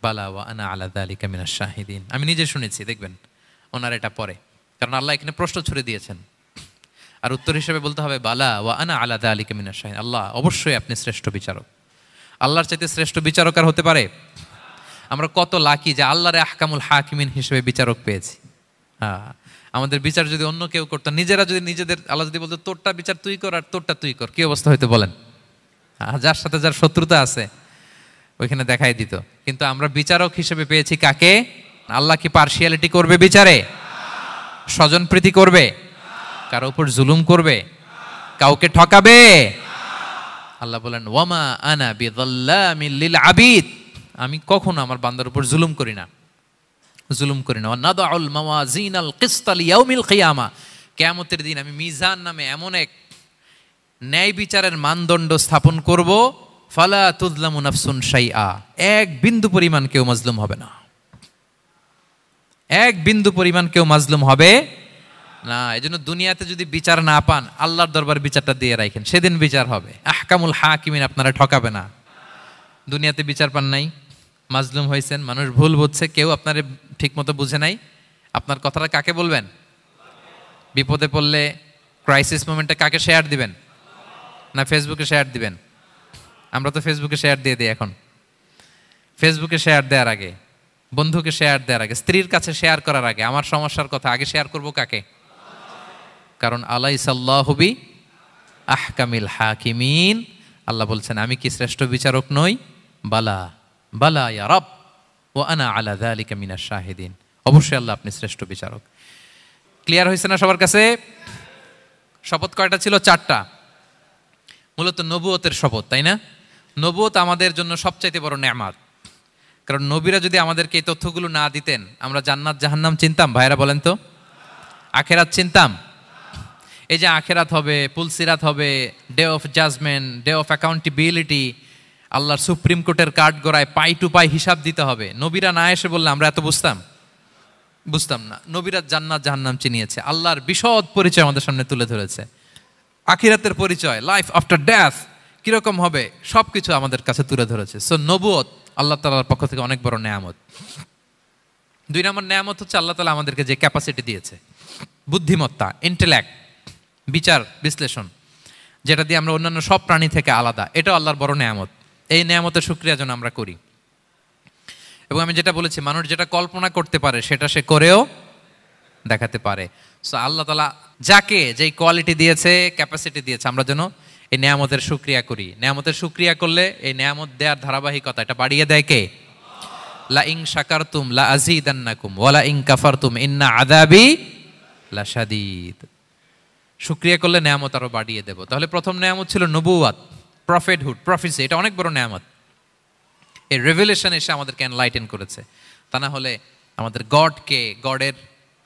বালা ওয়া আনা আলা যালিকা মিনাশ শাহিদিন। আমি নিজে শুনেছি, দেখবেন ওনার এটা পরে, কারণ আল্লাহ এখানে প্রশ্ন ছুড়ে দিয়েছেন। আর উত্তর হিসেবে বলতে হবে বালা ওয়া আনা আলা যালিকা মিনাশ শাহিদিন, আল্লাহ অবশ্যই আপনি শ্রেষ্ঠ বিচারক। আল্লাহর চাইতে শ্রেষ্ঠ বিচারক আর হতে পারে? আমরা কত লাকি যে আল্লাহর আহকামুল হাকিমিন হিসেবে বিচারক পেয়েছি। হ্যাঁ, আমাদের বিচার যদি অন্য কেউ করতো, নিজেরা যদি নিজেদের, আল্লাহ যদি বলতো তোরটা বিচার তুই কর আর তোরটা তুই কর, কি অবস্থা হইতো বলেন? যার সাথে যার শত্রুতা আছে ওইখানে দেখাই দিত। কিন্তু আমরা বিচারক হিসেবে পেয়েছি কাকে? আল্লাহ কি পার্সিয়ালিটি করবে বিচারে? স্বজন প্রীতি করবে? কারো উপর জুলুম করবে? কাউকে ঠকাবে? আল্লাহ বলেন ওয়ামা আনা বিযাল্লামিল লিল আবিদ, আমি কখনো আমার বান্দার উপর জুলুম করি না, জুলুম করি না। নাদাউল মাওয়াজিনাল কিসতা লিয়াউমিল কিয়ামা, কিয়ামতের দিন আমি মিজান নামে এমন এক ন্যায় বিচারের মানদণ্ড স্থাপন করব, ফালা তুযলামু নাফসুন শাইআ, এক বিন্দু পরিমাণ কেউ মাজলুম হবে না, এক বিন্দু পরিমাণ কেউ মাজলুম হবে না। এজন্য দুনিয়াতে যদি বিচার না পান, আল্লাহর দরবার বিচারটা দিয়ে রাখেন, সেদিন বিচার হবে। আহকামুল হাকিমিন আপনারা ঠকাবে না। দুনিয়াতে বিচার পান নাই, মাজলুম হয়েছেন, মানুষ ভুল বুঝছে, কেউ আপনারে ঠিক মতো বুঝে নাই, আপনার কথাটা কাকে বলবেন? বিপদে পড়লে ক্রাইসিস মোমেন্টে কাকে শেয়ার দিবেন? না ফেসবুকে শেয়ার দিবেন? আমরা তো ফেসবুকে শেয়ার দিয়ে দিই এখন। ফেসবুকে শেয়ার দেওয়ার আগে, বন্ধুকে শেয়ার দেওয়ার আগে, স্ত্রীর কাছে শেয়ার করার আগে আমার সমস্যার কথা আগে শেয়ার করব কাকে? কারণ আলাইসাল্লাহু বি আহকামিল হাকিমিন, আল্লাহ বলছেন আমি কি শ্রেষ্ঠ বিচারক নই? বালা বালা ইয়া রব ওয়া আনা আলা যালিকা মিনাশ শাহিদিন, অবশ্যই আল্লাহ আপনি শ্রেষ্ঠ বিচারক। ক্লিয়ার হয়েছে না সবার কাছে? শপথ কয়টা ছিল? 4টা। মূলত নবুয়তের শপথ, তাই না? নবুয়ত আমাদের জন্য সবচাইতে বড় নেয়ামত, কারণ নবীরা যদি আমাদেরকে এই তথ্যগুলো না দিতেন আমরা জান্নাত জাহান্নাম চিনতাম? ভাইরা বলেন তো, আখেরাত চিনতাম? এই যে আখেরাত হবে, পুলসিরাত হবে, day of judgment, day of accountability, আল্লাহর সুপ্রিম কোর্টের কাঠ গড়ায় পাই টু পাই হিসাব দিতে হবে, নবীরা না এসে বললে আমরা এত বুঝতাম না। নবীরা জান্নাত জাহান্নাম চিনিয়েছে, আল্লাহর বিশদ পরিচয় আমাদের সামনে তুলে ধরেছে। আখিরাতের পরিচয়, লাইফ আফটার ডেথ কিরকম হবে, সবকিছু আমাদের কাছে তুলে ধরেছে। সো নবুয়ত আল্লাহ তাআলার পক্ষ থেকে অনেক বড় নেয়ামত। 2 নম্বর নেয়ামত হচ্ছে আল্লাহ তাআলা আমাদেরকে যে ক্যাপাসিটি দিয়েছে, বুদ্ধিমত্তা, ইন্টেলেক্ট, বিচার বিশ্লেষণ, যেটা দিয়ে আমরা অন্যান্য সব প্রাণী থেকে আলাদা, এটাও আল্লাহর বড় নেয়ামত। এই নেয়ামতের শুকরিয়া যেন আমরা করি। এবং আমি যেটা বলেছি, মানুষ যেটা কল্পনা করতে পারে সেটা সে করেও দেখাতে পারে। সো আল্লাহ তাআলা যাকে যেই কোয়ালিটি দিয়েছে, ক্যাপাসিটি দিয়েছে, আমরা যেন এই নেয়ামতের শুকরিয়া করি। নেয়ামতের শুকরিয়া করলে এই নেয়ামত দেওয়ার ধারাবাহিকতা এটা বাড়িয়ে দেয় কে? লা ইন শাকারতুম লা আযীদান্নাকুম ওয়া লা ইন কাফারতুম ইন্না আযাবি লাশাদীদ। শুকরিয়া করলে নেয়ামত আরো বাড়িয়ে দেব। তাহলে প্রথম নেয়ামত ছিল নবুওয়াত, প্রফেটহুড, প্রফেসি। এটা অনেক বড় নেয়ামত। এই রেভেলেশন এসে আমাদেরকে এনলাইটেন করেছে। তা না হলে আমাদের গডকে, গডের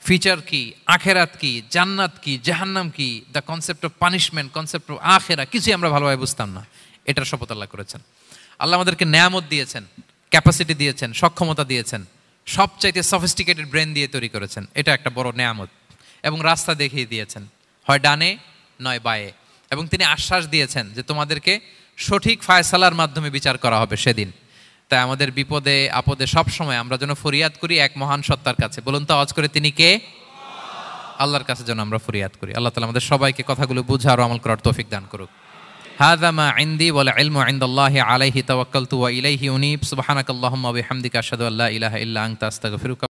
ফিচার কি, আখেরাত কি, জান্নাত কি, জাহান্নাম কি, the concept of punishment, concept of আখেরা, কিছুই আমরা ভালোভাবে বুঝতাম না। এটার শপথ আল্লাহ করেছেন। আল্লাহ আমাদেরকে নেয়ামত দিয়েছেন, ক্যাপাসিটি দিয়েছেন, সক্ষমতা দিয়েছেন, সবচাইতে সফিস্টিকেটেড ব্রেন দিয়ে তৈরি করেছেন। এটা একটা বড় নেয়ামত। এবং রাস্তা দেখিয়ে দিয়েছেন, হয় ডানে নয় বায়ে। এবং তিনি আশ্বাস দিয়েছেন যে তোমাদেরকে সঠিক ফায়সালার মাধ্যমে বিচার করা হবে সেদিন। তাই আমাদের বিপদে আপদে সব সময় আমরা যেন ফরিয়াদ করি এক মহান সত্তার কাছে। বলুন তো আওয়াজ করে, তিনি কে? আল্লাহর কাছে যেন আমরা ফরিয়াদ করি। আল্লাহ তাআলা আমাদের সবাইকে কথাগুলো বুঝার ও আমল করার তৌফিক দান করুক। হাযা মা ইনদি ওয়াল ইলমু ইনদাল্লাহি আলাইহি তাওয়াক্কালতু ওয়া ইলাইহি উনীব। সুবহানাকাল্লাহুম্মা ওয়া বিহামদিকা আশহাদু আল্লা ইলাহা ইল্লা আনতা আস্তাগফিরুকা